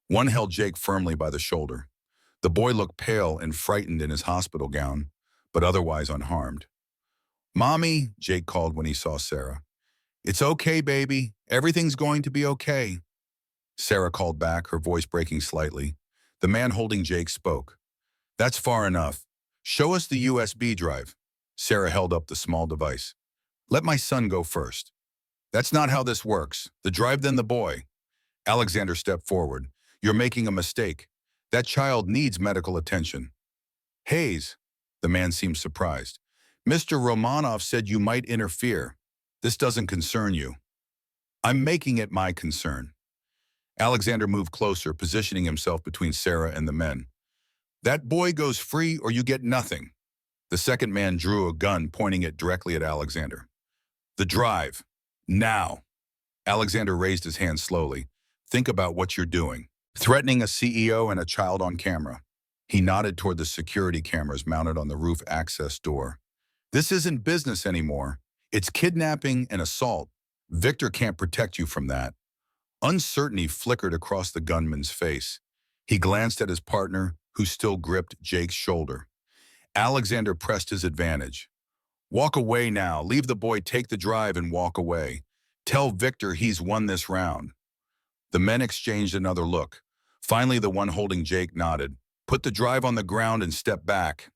One held Jake firmly by the shoulder. The boy looked pale and frightened in his hospital gown, but otherwise unharmed. "Mommy," Jake called when he saw Sarah. "It's okay, baby. Everything's going to be okay." Sarah called back, her voice breaking slightly. The man holding Jake spoke. "That's far enough. Show us the USB drive." Sarah held up the small device. "Let my son go first." "That's not how this works. The drive, then the boy." Alexander stepped forward. "You're making a mistake. That child needs medical attention." "Hayes," the man seemed surprised. "Mr. Romanov said you might interfere. This doesn't concern you." "I'm making it my concern." Alexander moved closer, positioning himself between Sarah and the men. "That boy goes free or you get nothing." The second man drew a gun, pointing it directly at Alexander. "The drive. Now." Alexander raised his hand slowly. "Think about what you're doing. Threatening a CEO and a child on camera." He nodded toward the security cameras mounted on the roof access door. "This isn't business anymore. It's kidnapping and assault. Victor can't protect you from that." Uncertainty flickered across the gunman's face. He glanced at his partner, who still gripped Jake's shoulder. Alexander pressed his advantage. "Walk away now. Leave the boy, take the drive, and walk away. Tell Victor he's won this round." The men exchanged another look. Finally, the one holding Jake nodded. "Put the drive on the ground and step back."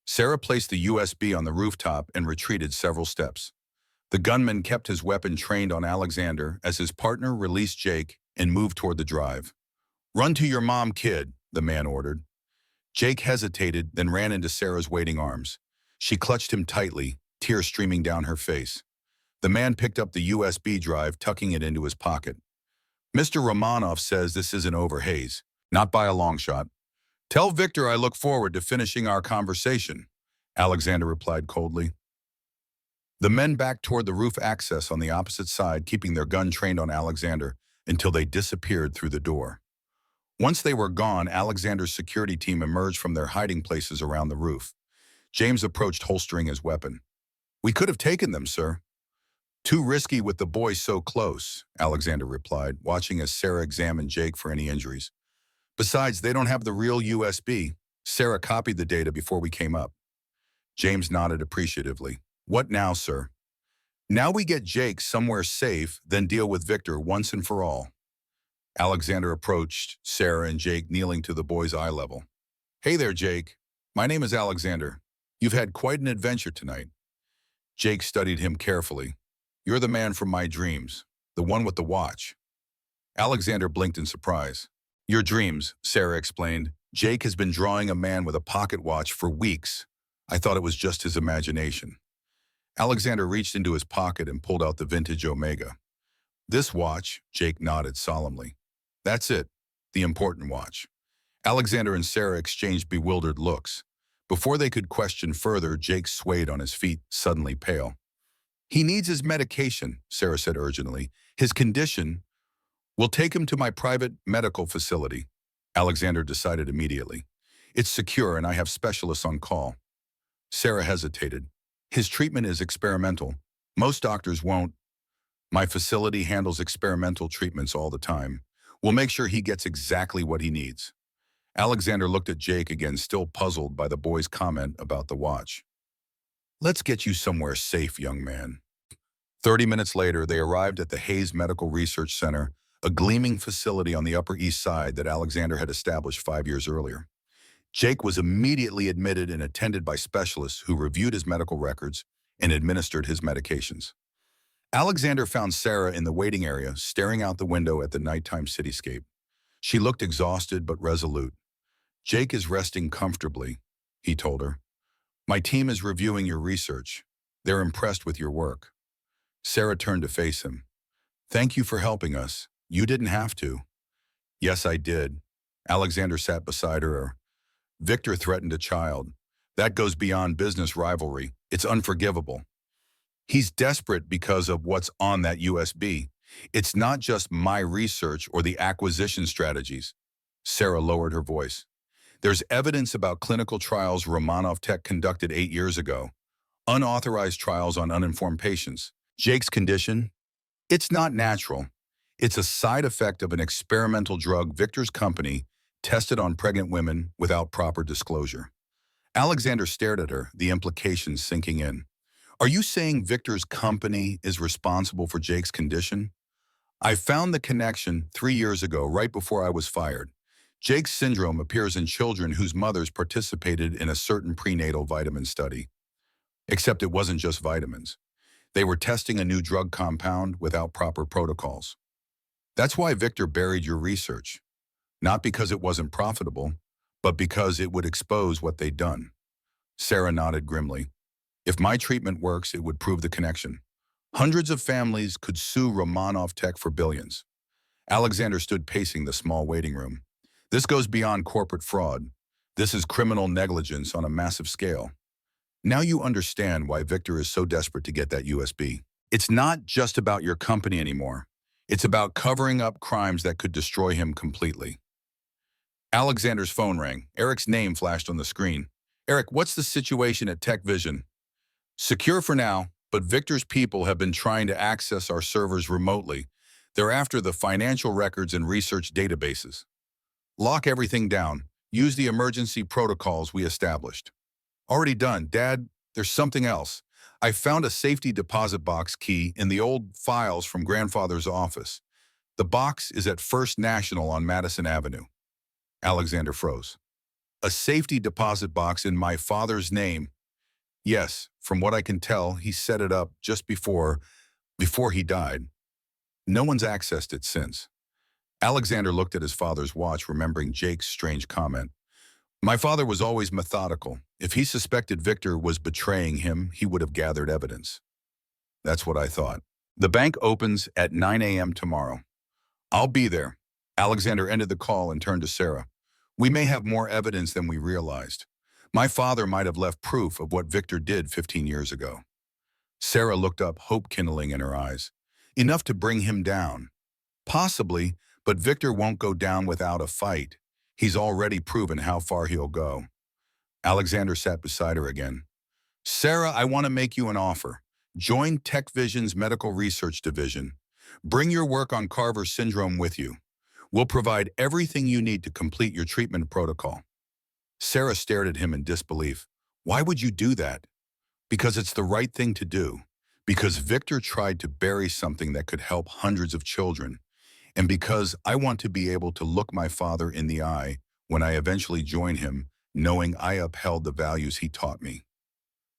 Sarah placed the USB on the rooftop and retreated several steps. The gunman kept his weapon trained on Alexander as his partner released Jake and moved toward the drive. "Run to your mom, kid," the man ordered. Jake hesitated, then ran into Sarah's waiting arms. She clutched him tightly, tears streaming down her face. The man picked up the USB drive, tucking it into his pocket. "Mr. Romanov says this isn't over, Hayes. Not by a long shot. Tell Victor I look forward to finishing our conversation," Alexander replied coldly. The men backed toward the roof access on the opposite side, keeping their gun trained on Alexander until they disappeared through the door. Once they were gone, Alexander's security team emerged from their hiding places around the roof. James approached, holstering his weapon. "We could have taken them, sir." "Too risky with the boy so close," Alexander replied, watching as Sarah examined Jake for any injuries. "Besides, they don't have the real USB. Sarah copied the data before we came up." James nodded appreciatively. "What now, sir?" "Now we get Jake somewhere safe, then deal with Victor once and for all." Alexander approached Sarah and Jake, kneeling to the boy's eye level. "Hey there, Jake. My name is Alexander. You've had quite an adventure tonight. Jake studied him carefully. You're the man from my dreams, the one with the watch. Alexander blinked in surprise. Your dreams, Sarah explained. Jake has been drawing a man with a pocket watch for weeks. I thought it was just his imagination. Alexander reached into his pocket and pulled out the vintage Omega. This watch, Jake nodded solemnly. That's it, the important watch. Alexander and Sarah exchanged bewildered looks. Before they could question further, Jake swayed on his feet, suddenly pale. He needs his medication, Sarah said urgently. His condition will take him to my private medical facility. Alexander decided immediately. It's secure and I have specialists on call. Sarah hesitated. His treatment is experimental. Most doctors won't. My facility handles experimental treatments all the time. We'll make sure he gets exactly what he needs. Alexander looked at Jake again, still puzzled by the boy's comment about the watch. Let's get you somewhere safe, young man. 30 minutes later, they arrived at the Hayes Medical Research Center, a gleaming facility on the Upper East Side that Alexander had established 5 years earlier. Jake was immediately admitted and attended by specialists who reviewed his medical records and administered his medications. Alexander found Sarah in the waiting area, staring out the window at the nighttime cityscape. She looked exhausted but resolute. Jake is resting comfortably, he told her. My team is reviewing your research. They're impressed with your work. Sarah turned to face him. Thank you for helping us. You didn't have to. Yes, I did. Alexander sat beside her. Victor threatened a child. That goes beyond business rivalry. It's unforgivable. He's desperate because of what's on that USB. It's not just my research or the acquisition strategies. Sarah lowered her voice. There's evidence about clinical trials Romanov Tech conducted 8 years ago. Unauthorized trials on uninformed patients. Jake's condition? It's not natural. It's a side effect of an experimental drug Victor's company tested on pregnant women without proper disclosure. Alexander stared at her, the implications sinking in. Are you saying Victor's company is responsible for Jake's condition? I found the connection 3 years ago, right before I was fired. Jake's syndrome appears in children whose mothers participated in a certain prenatal vitamin study. Except it wasn't just vitamins. They were testing a new drug compound without proper protocols. That's why Victor buried your research. Not because it wasn't profitable, but because it would expose what they'd done. Sarah nodded grimly. If my treatment works, it would prove the connection. Hundreds of families could sue Romanov Tech for billions. Alexander stood pacing the small waiting room. This goes beyond corporate fraud. This is criminal negligence on a massive scale. Now you understand why Victor is so desperate to get that USB. It's not just about your company anymore. It's about covering up crimes that could destroy him completely. Alexander's phone rang. Eric's name flashed on the screen. Eric, what's the situation at Tech Vision? Secure for now, but Victor's people have been trying to access our servers remotely. They're after the financial records and research databases. Lock everything down. Use the emergency protocols we established. Already done. Dad, there's something else. I found a safety deposit box key in the old files from grandfather's office. The box is at First National on Madison Avenue. Alexander froze. A safety deposit box in my father's name. Yes, from what I can tell, he set it up just before he died. No one's accessed it since. Alexander looked at his father's watch, remembering Jake's strange comment. My father was always methodical. If he suspected Victor was betraying him, he would have gathered evidence. That's what I thought. The bank opens at 9 a.m. tomorrow. I'll be there. Alexander ended the call and turned to Sarah. We may have more evidence than we realized. My father might have left proof of what Victor did 15 years ago. Sarah looked up, hope kindling in her eyes. Enough to bring him down. Possibly, but Victor won't go down without a fight. He's already proven how far he'll go. Alexander sat beside her again. Sarah, I want to make you an offer. Join Tech Vision's Medical Research Division. Bring your work on Carver syndrome with you. We'll provide everything you need to complete your treatment protocol. Sarah stared at him in disbelief. Why would you do that? Because it's the right thing to do. Because Victor tried to bury something that could help hundreds of children. And because I want to be able to look my father in the eye when I eventually join him, knowing I upheld the values he taught me.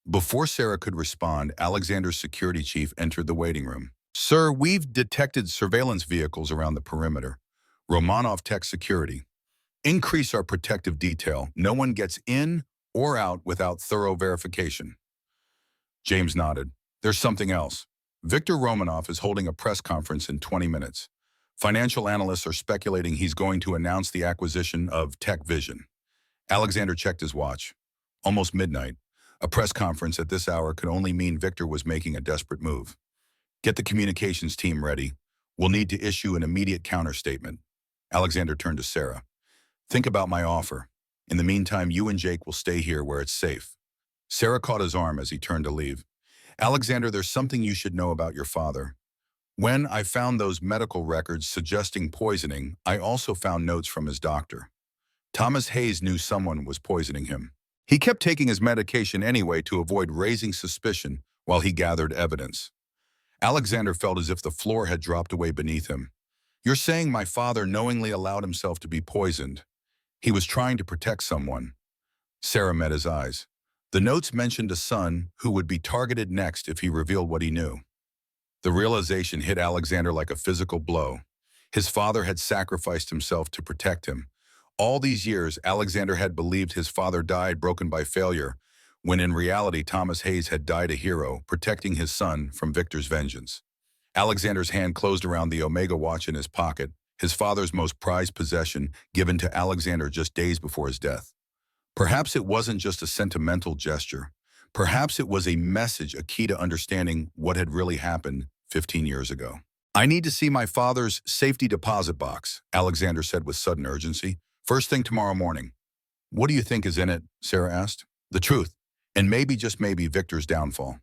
Before Sarah could respond, Alexander's security chief entered the waiting room. Sir, we've detected surveillance vehicles around the perimeter. Romanov Tech Security. Increase our protective detail. No one gets in or out without thorough verification. James nodded. There's something else. Viktor Romanov is holding a press conference in 20 minutes. Financial analysts are speculating he's going to announce the acquisition of Tech Vision. Alexander checked his watch. Almost midnight. A press conference at this hour could only mean Victor was making a desperate move. Get the communications team ready. We'll need to issue an immediate counter-statement. Alexander turned to Sarah. Think about my offer. In the meantime, you and Jake will stay here where it's safe. Sarah caught his arm as he turned to leave. Alexander, there's something you should know about your father. When I found those medical records suggesting poisoning, I also found notes from his doctor. Thomas Hayes knew someone was poisoning him. He kept taking his medication anyway to avoid raising suspicion while he gathered evidence. Alexander felt as if the floor had dropped away beneath him. You're saying my father knowingly allowed himself to be poisoned. He was trying to protect someone. Sarah met his eyes. The notes mentioned a son who would be targeted next if he revealed what he knew. The realization hit Alexander like a physical blow. His father had sacrificed himself to protect him. All these years, Alexander had believed his father died broken by failure, when in reality Thomas Hayes had died a hero, protecting his son from Victor's vengeance. Alexander's hand closed around the Omega watch in his pocket, his father's most prized possession, given to Alexander just days before his death. Perhaps it wasn't just a sentimental gesture. Perhaps it was a message, a key to understanding what had really happened 15 years ago. I need to see my father's safety deposit box, Alexander said with sudden urgency. First thing tomorrow morning. What do you think is in it? Sarah asked. The truth, and maybe, just maybe, Victor's downfall.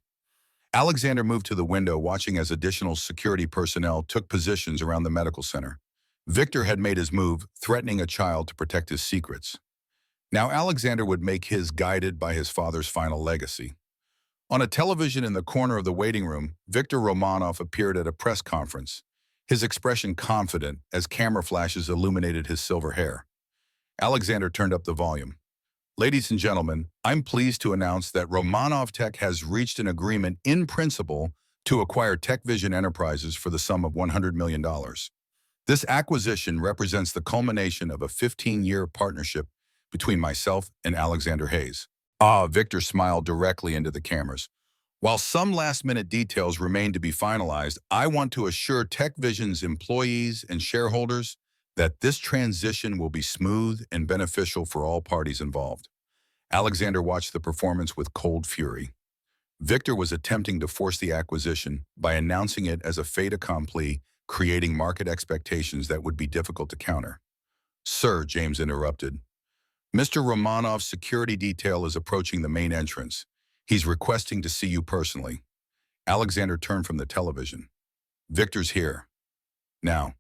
Alexander moved to the window, watching as additional security personnel took positions around the medical center. Victor had made his move, threatening a child to protect his secrets. Now Alexander would make his, guided by his father's final legacy. On a television in the corner of the waiting room, Viktor Romanov appeared at a press conference, his expression confident as camera flashes illuminated his silver hair. Alexander turned up the volume. Ladies and gentlemen, I'm pleased to announce that Romanov Tech has reached an agreement in principle to acquire Tech Vision Enterprises for the sum of $100 million. This acquisition represents the culmination of a 15-year partnership between myself and Alexander Hayes. Victor smiled directly into the cameras. While some last-minute details remain to be finalized, I want to assure Tech Vision's employees and shareholders that this transition will be smooth and beneficial for all parties involved. Alexander watched the performance with cold fury. Victor was attempting to force the acquisition by announcing it as a fait accompli, creating market expectations that would be difficult to counter. Sir, James interrupted. Mr. Romanov's security detail is approaching the main entrance. He's requesting to see you personally. Alexander turned from the television. Victor's here. Now.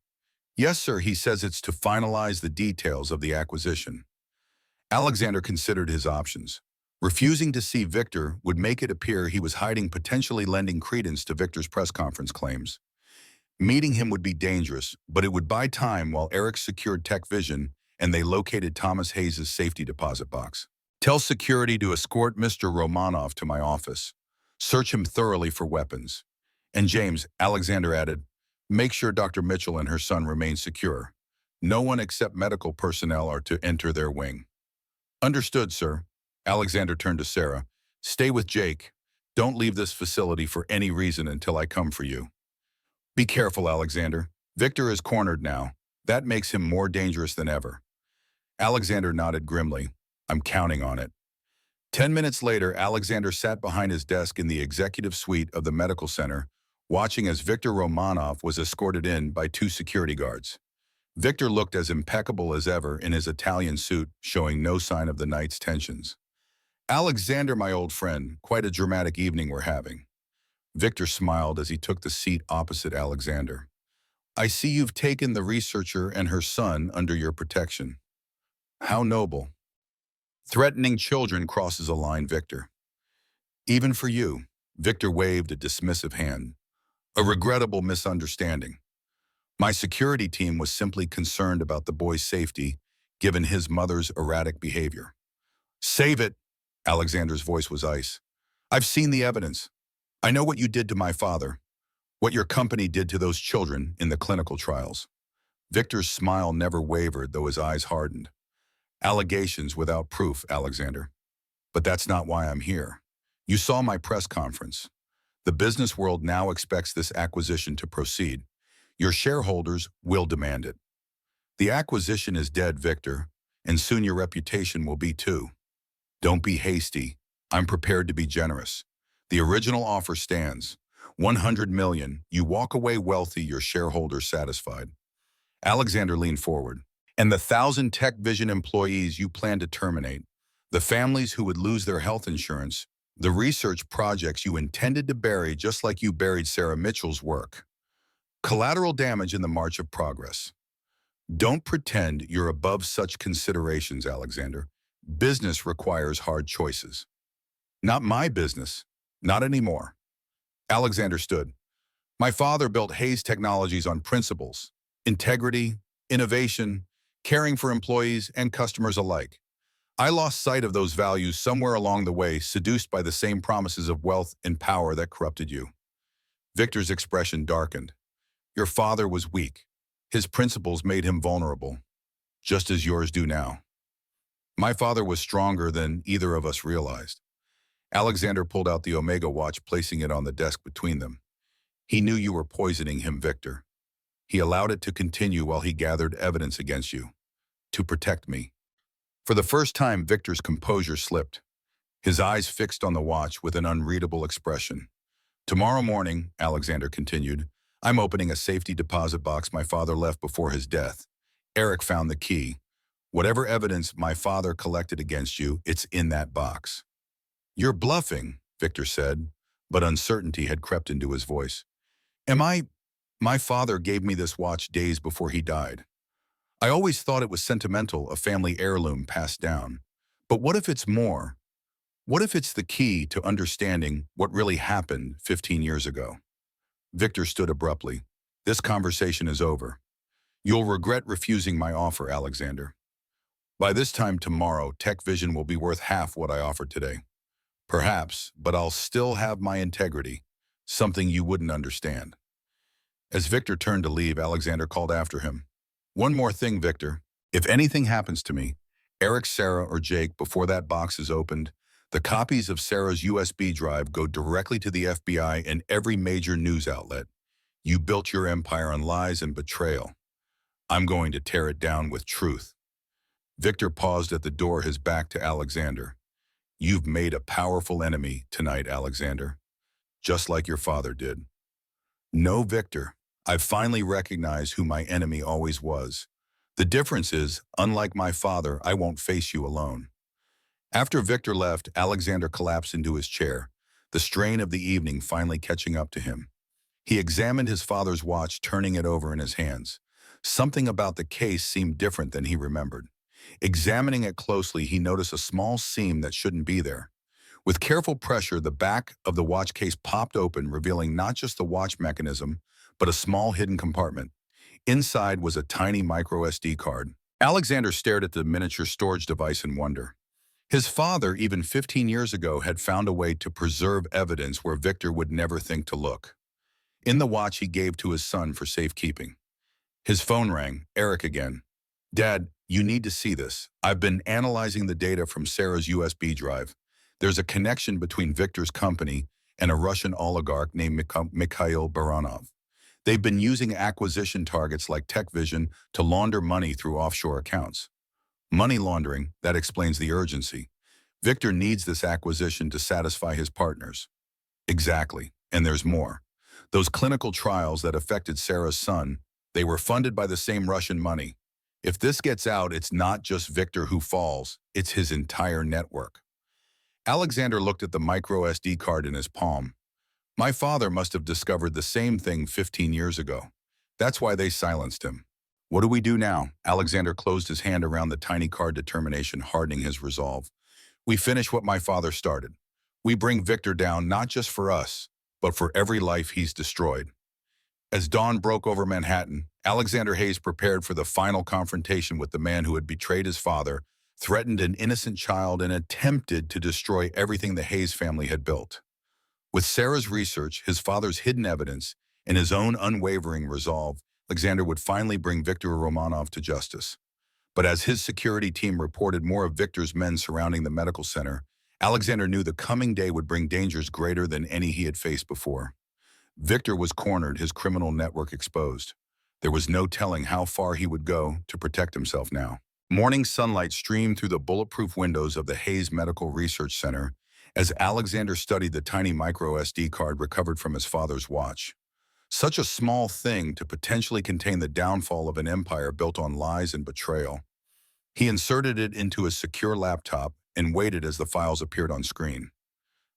Yes, sir, he says it's to finalize the details of the acquisition. Alexander considered his options. Refusing to see Victor would make it appear he was hiding, potentially lending credence to Victor's press conference claims. Meeting him would be dangerous, but it would buy time while Eric secured Tech Vision and they located Thomas Hayes' safety deposit box. Tell security to escort Mr. Romanov to my office. Search him thoroughly for weapons. And James, Alexander added, make sure Dr. Mitchell and her son remain secure. No one except medical personnel are to enter their wing. Understood, sir. Alexander turned to Sarah. Stay with Jake. Don't leave this facility for any reason until I come for you. Be careful, Alexander. Victor is cornered now. That makes him more dangerous than ever. Alexander nodded grimly. I'm counting on it. 10 minutes later, Alexander sat behind his desk in the executive suite of the medical center, watching as Viktor Romanov was escorted in by 2 security guards. Victor looked as impeccable as ever in his Italian suit, showing no sign of the night's tensions. Alexander, my old friend, quite a dramatic evening we're having. Victor smiled as he took the seat opposite Alexander. I see you've taken the researcher and her son under your protection. How noble. Threatening children crosses a line, Victor. Even for you, Victor waved a dismissive hand. A regrettable misunderstanding. My security team was simply concerned about the boy's safety, given his mother's erratic behavior. Save it! Alexander's voice was ice. I've seen the evidence. I know what you did to my father, what your company did to those children in the clinical trials. Victor's smile never wavered, though his eyes hardened. Allegations without proof, Alexander. But that's not why I'm here. You saw my press conference. The business world now expects this acquisition to proceed. Your shareholders will demand it. The acquisition is dead, Victor, and soon your reputation will be too. Don't be hasty. I'm prepared to be generous. The original offer stands. 100 million. You walk away wealthy, your shareholders satisfied. Alexander leaned forward. And the 1,000 Tech Vision employees you plan to terminate, the families who would lose their health insurance, the research projects you intended to bury just like you buried Sarah Mitchell's work. Collateral damage in the march of progress. Don't pretend you're above such considerations, Alexander. Business requires hard choices. Not my business. Not anymore. Alexander stood. My father built Hayes Technologies on principles, integrity, innovation, caring for employees and customers alike. I lost sight of those values somewhere along the way, seduced by the same promises of wealth and power that corrupted you. Victor's expression darkened. Your father was weak. His principles made him vulnerable, just as yours do now. My father was stronger than either of us realized. Alexander pulled out the Omega watch, placing it on the desk between them. He knew you were poisoning him, Victor. He allowed it to continue while he gathered evidence against you. To protect me. For the first time, Victor's composure slipped. His eyes fixed on the watch with an unreadable expression. Tomorrow morning, Alexander continued, I'm opening a safety deposit box my father left before his death. Eric found the key. Whatever evidence my father collected against you, it's in that box. You're bluffing, Victor said, but uncertainty had crept into his voice. My father gave me this watch days before he died. I always thought it was sentimental, a family heirloom passed down. But what if it's more? What if it's the key to understanding what really happened 15 years ago? Victor stood abruptly. This conversation is over. You'll regret refusing my offer, Alexander. By this time tomorrow, Tech Vision will be worth half what I offered today. Perhaps, but I'll still have my integrity, something you wouldn't understand. As Victor turned to leave, Alexander called after him. One more thing, Victor. If anything happens to me, Eric, Sarah, or Jake, before that box is opened, the copies of Sarah's USB drive go directly to the FBI and every major news outlet. You built your empire on lies and betrayal. I'm going to tear it down with truth. Victor paused at the door, his back to Alexander. You've made a powerful enemy tonight, Alexander, just like your father did. No, Victor, I've finally recognized who my enemy always was. The difference is, unlike my father, I won't face you alone. After Victor left, Alexander collapsed into his chair, the strain of the evening finally catching up to him. He examined his father's watch, turning it over in his hands. Something about the case seemed different than he remembered. Examining it closely, he noticed a small seam that shouldn't be there. With careful pressure, the back of the watch case popped open, revealing not just the watch mechanism, but a small hidden compartment. Inside was a tiny micro SD card. Alexander stared at the miniature storage device in wonder. His father, even 15 years ago, had found a way to preserve evidence where Victor would never think to look. In the watch he gave to his son for safekeeping. His phone rang. Eric again. Dad, you need to see this. I've been analyzing the data from Sarah's USB drive. There's a connection between Victor's company and a Russian oligarch named Mikhail Baranov. They've been using acquisition targets like Tech Vision to launder money through offshore accounts. Money laundering, that explains the urgency. Victor needs this acquisition to satisfy his partners. Exactly, and there's more. Those clinical trials that affected Sarah's son, they were funded by the same Russian money. If this gets out, it's not just Victor who falls, it's his entire network. Alexander looked at the micro SD card in his palm. My father must have discovered the same thing 15 years ago. That's why they silenced him. What do we do now? Alexander closed his hand around the tiny card, determination hardening his resolve. We finish what my father started. We bring Victor down not just for us, but for every life he's destroyed. As dawn broke over Manhattan, Alexander Hayes prepared for the final confrontation with the man who had betrayed his father, threatened an innocent child, and attempted to destroy everything the Hayes family had built. With Sarah's research, his father's hidden evidence, and his own unwavering resolve, Alexander would finally bring Viktor Romanov to justice. But as his security team reported more of Viktor's men surrounding the medical center, Alexander knew the coming day would bring dangers greater than any he had faced before. Viktor was cornered, his criminal network exposed. There was no telling how far he would go to protect himself now. Morning sunlight streamed through the bulletproof windows of the Hayes Medical Research Center as Alexander studied the tiny micro SD card recovered from his father's watch. Such a small thing to potentially contain the downfall of an empire built on lies and betrayal. He inserted it into a secure laptop and waited as the files appeared on screen.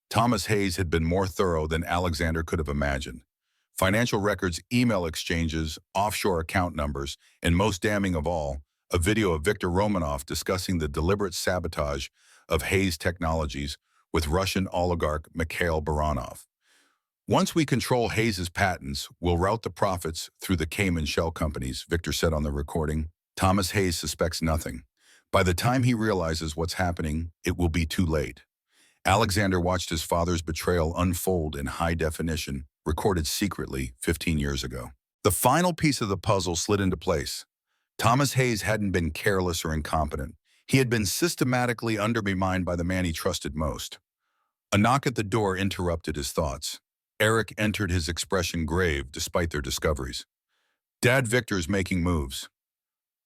Thomas Hayes had been more thorough than Alexander could have imagined. Financial records, email exchanges, offshore account numbers, and most damning of all, a video of Viktor Romanov discussing the deliberate sabotage of Hayes Technologies with Russian oligarch Mikhail Baranov. Once we control Hayes's patents, we'll route the profits through the Cayman shell companies, Viktor said on the recording. Thomas Hayes suspects nothing. By the time he realizes what's happening, it will be too late. Alexander watched his father's betrayal unfold in high definition, recorded secretly 15 years ago. The final piece of the puzzle slid into place. Thomas Hayes hadn't been careless or incompetent. He had been systematically undermined by the man he trusted most. A knock at the door interrupted his thoughts. Eric entered, his expression grave despite their discoveries. Dad, Viktor's making moves.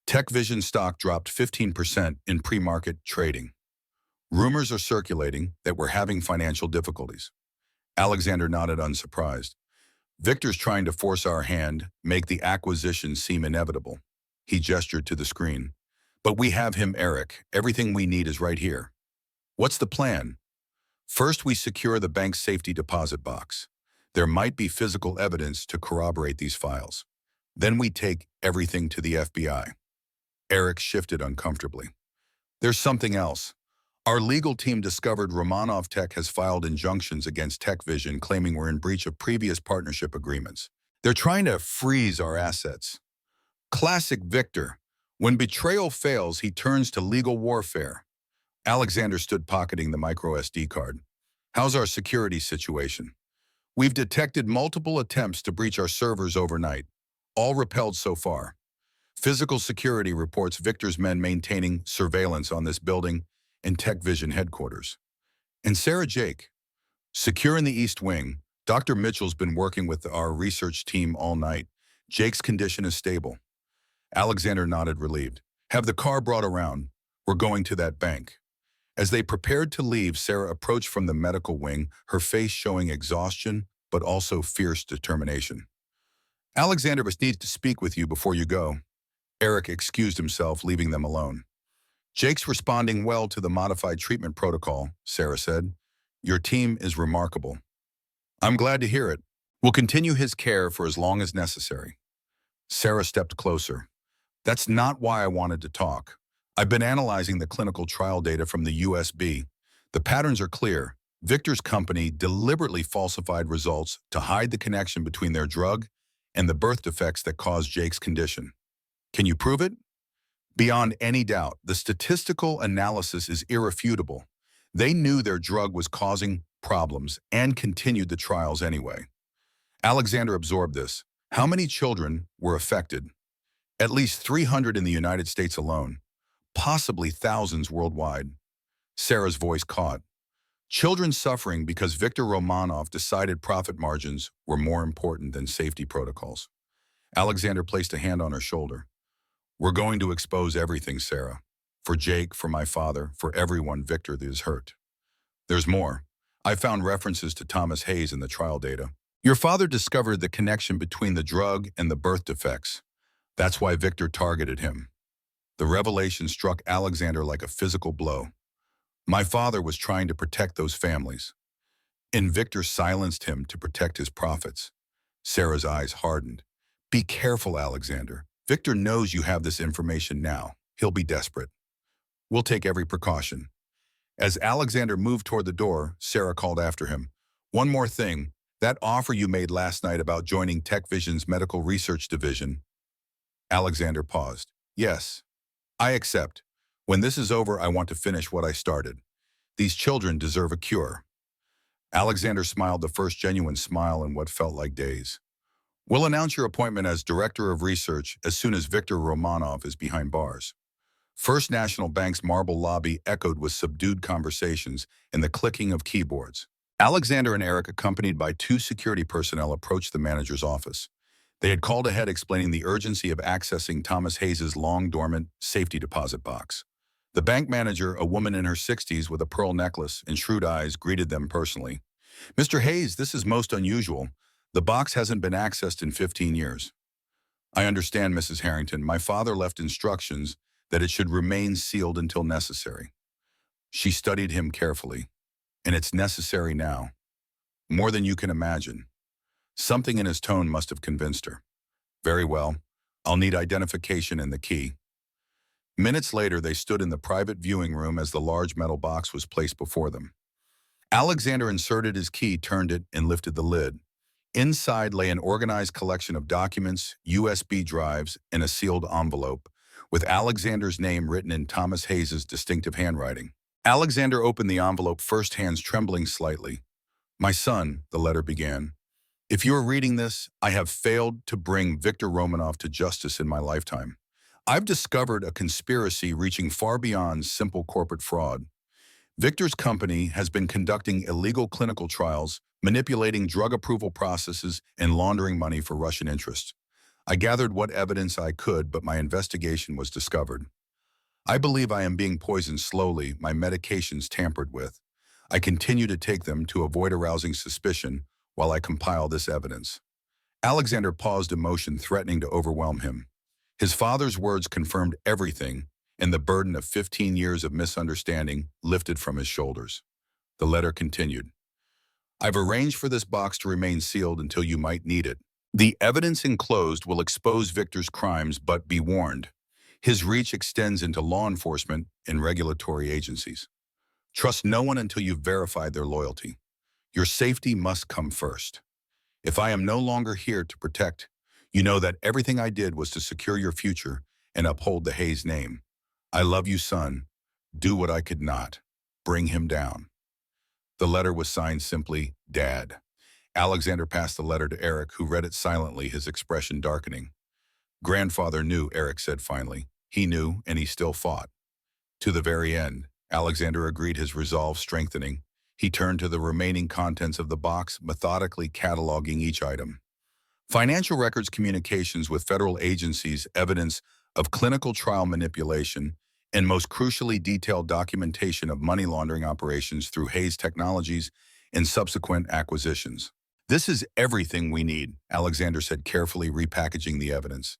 TechVision stock dropped 15% in pre-market trading. Rumors are circulating that we're having financial difficulties. Alexander nodded, unsurprised. Viktor's trying to force our hand, make the acquisition seem inevitable. He gestured to the screen. But we have him, Eric. Everything we need is right here. What's the plan? First, we secure the bank's safety deposit box. There might be physical evidence to corroborate these files. Then we take everything to the FBI. Eric shifted uncomfortably. There's something else. Our legal team discovered Romanov Tech has filed injunctions against TechVision, claiming we're in breach of previous partnership agreements. They're trying to freeze our assets. Classic Viktor. When betrayal fails, he turns to legal warfare. Alexander stood pocketing the micro SD card. How's our security situation? We've detected multiple attempts to breach our servers overnight, all repelled so far. Physical security reports Viktor's men maintaining surveillance on this building and TechVision headquarters. And Sarah, Jake, secure in the East Wing. Dr. Mitchell's been working with our research team all night. Jake's condition is stable. Alexander nodded, relieved. Have the car brought around. We're going to that bank. As they prepared to leave, Sarah approached from the medical wing, her face showing exhaustion, but also fierce determination. Alexander must need to speak with you before you go. Eric excused himself, leaving them alone. Jake's responding well to the modified treatment protocol, Sarah said. Your team is remarkable. I'm glad to hear it. We'll continue his care for as long as necessary. Sarah stepped closer. That's not why I wanted to talk. I've been analyzing the clinical trial data from the USB. The patterns are clear. Viktor's company deliberately falsified results to hide the connection between their drug and the birth defects that caused Jake's condition. Can you prove it? Beyond any doubt, the statistical analysis is irrefutable. They knew their drug was causing problems and continued the trials anyway. Alexander absorbed this. How many children were affected? At least 300 in the United States alone, possibly thousands worldwide. Sarah's voice caught. Children suffering because Viktor Romanov decided profit margins were more important than safety protocols. Alexander placed a hand on her shoulder. We're going to expose everything, Sarah. For Jake, for my father, for everyone Viktor is hurt. There's more. I found references to Thomas Hayes in the trial data. Your father discovered the connection between the drug and the birth defects. That's why Viktor targeted him. The revelation struck Alexander like a physical blow. My father was trying to protect those families, and Viktor silenced him to protect his profits. Sarah's eyes hardened. Be careful, Alexander. Viktor knows you have this information now. He'll be desperate. We'll take every precaution. As Alexander moved toward the door, Sarah called after him. One more thing. That offer you made last night about joining TechVision's medical research division. Alexander paused. Yes, I accept. When this is over, I want to finish what I started. These children deserve a cure. Alexander smiled the first genuine smile in what felt like days. We'll announce your appointment as Director of Research as soon as Viktor Romanov is behind bars. First National Bank's marble lobby echoed with subdued conversations and the clicking of keyboards. Alexander and Eric, accompanied by two security personnel, approached the manager's office. They had called ahead explaining the urgency of accessing Thomas Hayes' long-dormant safety deposit box. The bank manager, a woman in her 60s with a pearl necklace and shrewd eyes, greeted them personally. "Mr. Hayes, this is most unusual. The box hasn't been accessed in 15 years. I understand, Mrs. Harrington. My father left instructions that it should remain sealed until necessary." She studied him carefully. "And it's necessary now. More than you can imagine." Something in his tone must have convinced her. "Very well. I'll need identification and the key." Minutes later, they stood in the private viewing room as the large metal box was placed before them. Alexander inserted his key, turned it, and lifted the lid. Inside lay an organized collection of documents, USB drives, and a sealed envelope, with Alexander's name written in Thomas Hayes' distinctive handwriting. Alexander opened the envelope first, hands trembling slightly. "My son," the letter began, "if you are reading this, I have failed to bring Viktor Romanov to justice in my lifetime. I've discovered a conspiracy reaching far beyond simple corporate fraud. Victor's company has been conducting illegal clinical trials, manipulating drug approval processes, and laundering money for Russian interests. I gathered what evidence I could, but my investigation was discovered. I believe I am being poisoned slowly, my medications tampered with. I continue to take them to avoid arousing suspicion while I compile this evidence." Alexander paused, emotion threatening to overwhelm him. His father's words confirmed everything, and the burden of 15 years of misunderstanding lifted from his shoulders. The letter continued. "I've arranged for this box to remain sealed until you might need it. The evidence enclosed will expose Victor's crimes, but be warned. His reach extends into law enforcement and regulatory agencies. Trust no one until you've verified their loyalty. Your safety must come first. If I am no longer here to protect, you know that everything I did was to secure your future and uphold the Hayes name. I love you, son. Do what I could not. Bring him down." The letter was signed simply, "Dad." Alexander passed the letter to Eric, who read it silently, his expression darkening. "Grandfather knew," Eric said finally. "He knew, and he still fought." "To the very end," Alexander agreed, his resolve strengthening. He turned to the remaining contents of the box, methodically cataloging each item. Financial records, communications with federal agencies, evidence of clinical trial manipulation, and most crucially, detailed documentation of money laundering operations through Hayes Technologies and subsequent acquisitions. "This is everything we need," Alexander said, carefully repackaging the evidence.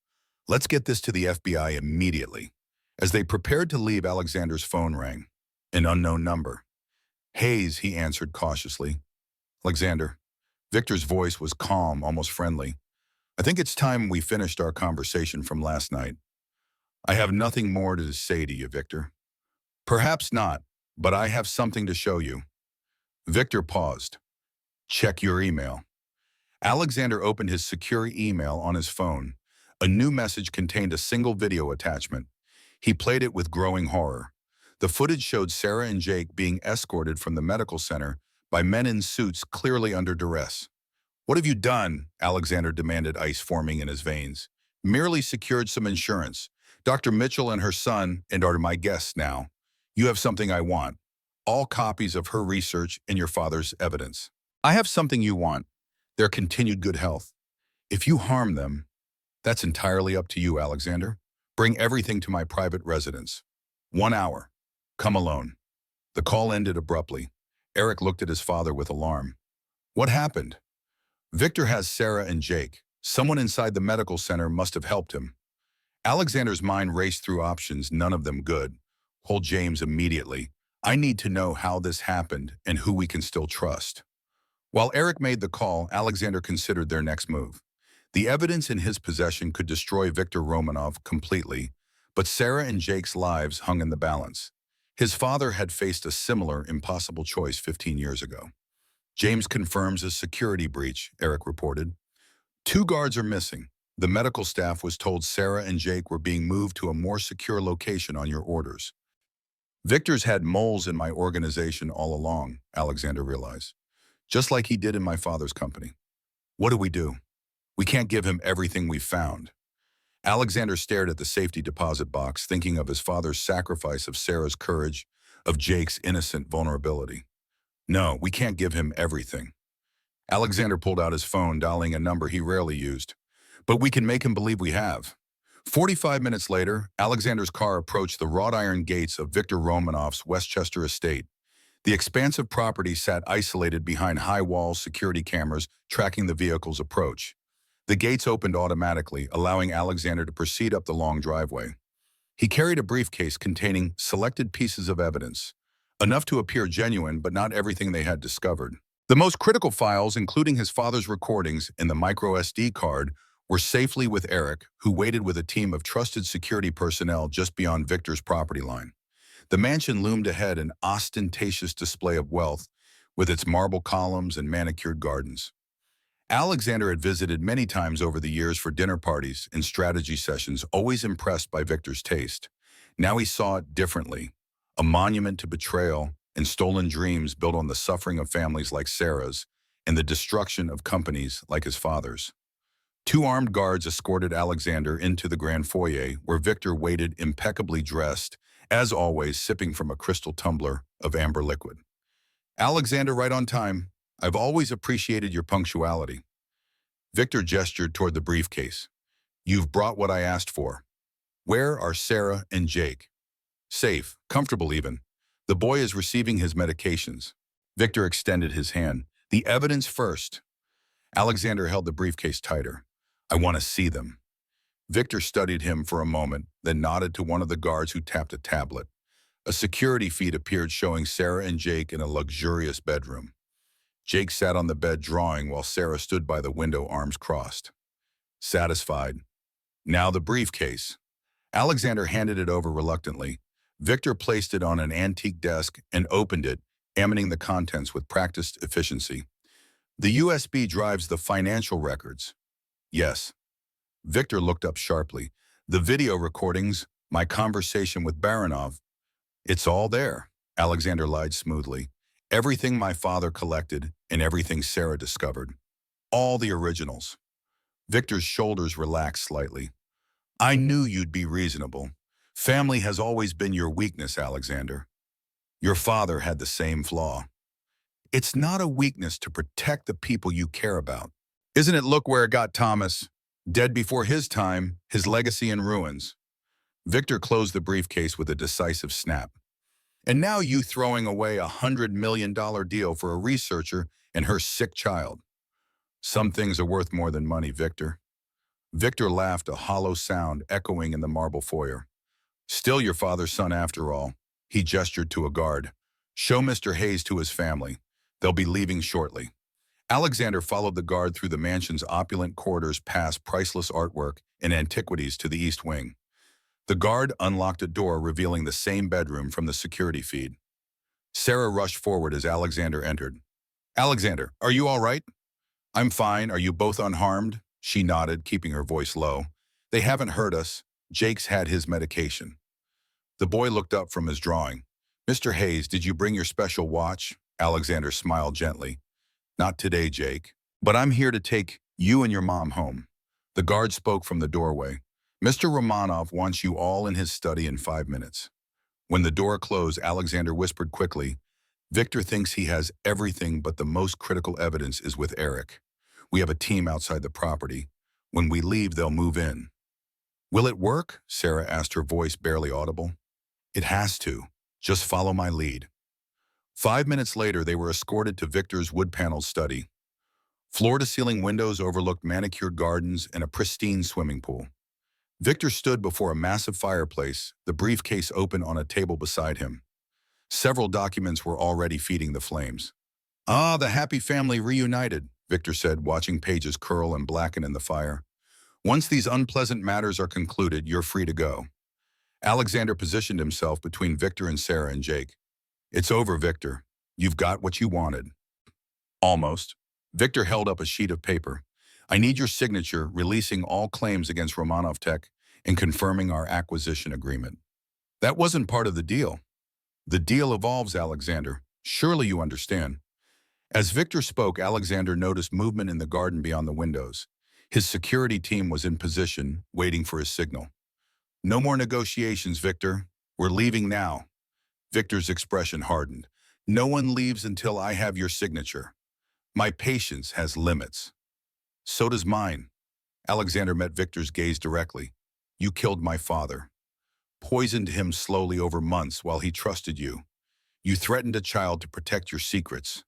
"Let's get this to the FBI immediately." As they prepared to leave, Alexander's phone rang. An unknown number. "Hayes," he answered cautiously. "Alexander." Victor's voice was calm, almost friendly. "I think it's time we finished our conversation from last night. I have nothing more to say to you, Victor." "Perhaps not, but I have something to show you." Victor paused. "Check your email." Alexander opened his secure email on his phone. A new message contained a single video attachment. He played it with growing horror. The footage showed Sarah and Jake being escorted from the medical center by men in suits, clearly under duress. "What have you done?" Alexander demanded, ice forming in his veins. "Merely secured some insurance. Dr. Mitchell and her son and are my guests now. You have something I want. All copies of her research and your father's evidence." "I have something you want. Their continued good health. If you harm them, that's entirely up to you, Alexander. Bring everything to my private residence. 1 hour. Come alone." The call ended abruptly. Eric looked at his father with alarm. "What happened?" "Victor has Sarah and Jake. Someone inside the medical center must have helped him." Alexander's mind raced through options, none of them good. "Hold James immediately. I need to know how this happened and who we can still trust." While Eric made the call, Alexander considered their next move. The evidence in his possession could destroy Viktor Romanov completely, but Sarah and Jake's lives hung in the balance. His father had faced a similar impossible choice 15 years ago. "James confirms a security breach," Eric reported. "2 guards are missing. The medical staff was told Sarah and Jake were being moved to a more secure location on your orders." Victor's had moles in my organization all along, Alexander realized, just like he did in my father's company. What do we do? We can't give him everything we've found. Alexander stared at the safety deposit box, thinking of his father's sacrifice, of Sarah's courage, of Jake's innocent vulnerability. No, we can't give him everything. Alexander pulled out his phone, dialing a number he rarely used. But we can make him believe we have. 45 minutes later, Alexander's car approached the wrought iron gates of Victor Romanov's Westchester estate. The expansive property sat isolated behind high walls, security cameras tracking the vehicle's approach. The gates opened automatically, allowing Alexander to proceed up the long driveway. He carried a briefcase containing selected pieces of evidence, enough to appear genuine, but not everything they had discovered. The most critical files, including his father's recordings and the micro SD card, were safely with Eric, who waited with a team of trusted security personnel just beyond Victor's property line. The mansion loomed ahead, an ostentatious display of wealth, with its marble columns and manicured gardens. Alexander had visited many times over the years for dinner parties and strategy sessions, always impressed by Victor's taste. Now he saw it differently, a monument to betrayal and stolen dreams built on the suffering of families like Sarah's and the destruction of companies like his father's. Two armed guards escorted Alexander into the grand foyer, where Victor waited, impeccably dressed, as always sipping from a crystal tumbler of amber liquid. Alexander, right on time. I've always appreciated your punctuality. Victor gestured toward the briefcase. You've brought what I asked for. Where are Sarah and Jake? Safe, comfortable even. The boy is receiving his medications. Victor extended his hand. The evidence first. Alexander held the briefcase tighter. I want to see them. Victor studied him for a moment, then nodded to one of the guards who tapped a tablet. A security feed appeared showing Sarah and Jake in a luxurious bedroom. Jake sat on the bed drawing while Sarah stood by the window, arms crossed. Satisfied. Now the briefcase. Alexander handed it over reluctantly. Victor placed it on an antique desk and opened it, examining the contents with practiced efficiency. The USB drives the financial records. Yes. Victor looked up sharply. The video recordings, my conversation with Baranov. It's all there, Alexander lied smoothly. Everything my father collected and everything Sarah discovered. All the originals. Victor's shoulders relaxed slightly. I knew you'd be reasonable. Family has always been your weakness, Alexander. Your father had the same flaw. It's not a weakness to protect the people you care about. Isn't it? Look where it got Thomas. Dead before his time, his legacy in ruins. Victor closed the briefcase with a decisive snap. And now you throwing away $100 million deal for a researcher and her sick child. Some things are worth more than money, Victor. Victor laughed, a hollow sound echoing in the marble foyer. Still your father's son after all. He gestured to a guard. Show Mr. Hayes to his family. They'll be leaving shortly. Alexander followed the guard through the mansion's opulent corridors, past priceless artwork and antiquities to the east wing. The guard unlocked a door, revealing the same bedroom from the security feed. Sarah rushed forward as Alexander entered. Alexander, are you all right? I'm fine. Are you both unharmed? She nodded, keeping her voice low. They haven't hurt us. Jake's had his medication. The boy looked up from his drawing. Mr. Hayes, did you bring your special watch? Alexander smiled gently. Not today, Jake. But I'm here to take you and your mom home. The guard spoke from the doorway. Mr. Romanov wants you all in his study in 5 minutes. When the door closed, Alexander whispered quickly, Victor thinks he has everything, but the most critical evidence is with Eric. We have a team outside the property. When we leave, they'll move in. Will it work? Sarah asked, her voice barely audible. It has to. Just follow my lead. 5 minutes later, they were escorted to Victor's wood-paneled study. Floor-to-ceiling windows overlooked manicured gardens and a pristine swimming pool. Victor stood before a massive fireplace, the briefcase open on a table beside him. Several documents were already feeding the flames. Ah, the happy family reunited, Victor said, watching pages curl and blacken in the fire. Once these unpleasant matters are concluded, you're free to go. Alexander positioned himself between Victor and Sarah and Jake. It's over, Victor. You've got what you wanted. Almost. Victor held up a sheet of paper. I need your signature, releasing all claims against Romanov Tech and confirming our acquisition agreement. That wasn't part of the deal. The deal evolves, Alexander. Surely you understand. As Victor spoke, Alexander noticed movement in the garden beyond the windows. His security team was in position, waiting for his signal. No more negotiations, Victor. We're leaving now. Victor's expression hardened. No one leaves until I have your signature. My patience has limits. So does mine. Alexander met Victor's gaze directly. You killed my father. Poisoned him slowly over months while he trusted you. You threatened a child to protect your secrets.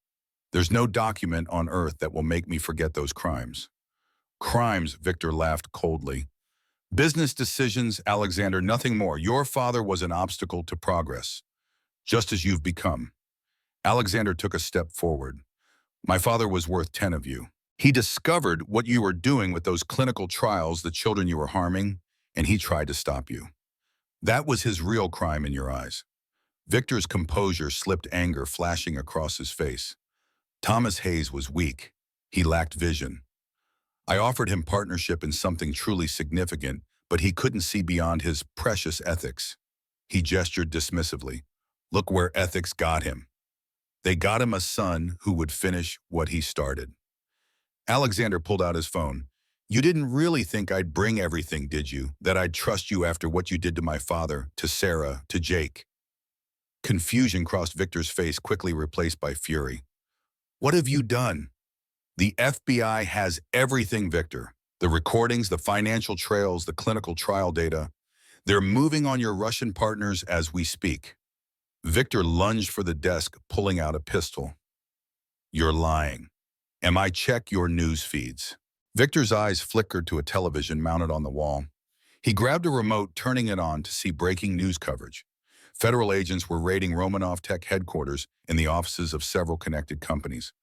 There's no document on earth that will make me forget those crimes. Crimes, Victor laughed coldly. Business decisions, Alexander, nothing more. Your father was an obstacle to progress, just as you've become. Alexander took a step forward. My father was worth 10 of you. He discovered what you were doing with those clinical trials, the children you were harming, and he tried to stop you. That was his real crime in your eyes. Victor's composure slipped, anger flashing across his face. Thomas Hayes was weak. He lacked vision. I offered him partnership in something truly significant, but he couldn't see beyond his precious ethics. He gestured dismissively. Look where ethics got him. They got him a son who would finish what he started. Alexander pulled out his phone. You didn't really think I'd bring everything, did you? That I'd trust you after what you did to my father, to Sarah, to Jake? Confusion crossed Victor's face, quickly replaced by fury. What have you done? The FBI has everything, Victor. The recordings, the financial trails, the clinical trial data. They're moving on your Russian partners as we speak. Victor lunged for the desk, pulling out a pistol. You're lying. Am I check your news feeds? Victor's eyes flickered to a television mounted on the wall. He grabbed a remote, turning it on to see breaking news coverage. Federal agents were raiding Romanov Tech headquarters and the offices of several connected companies.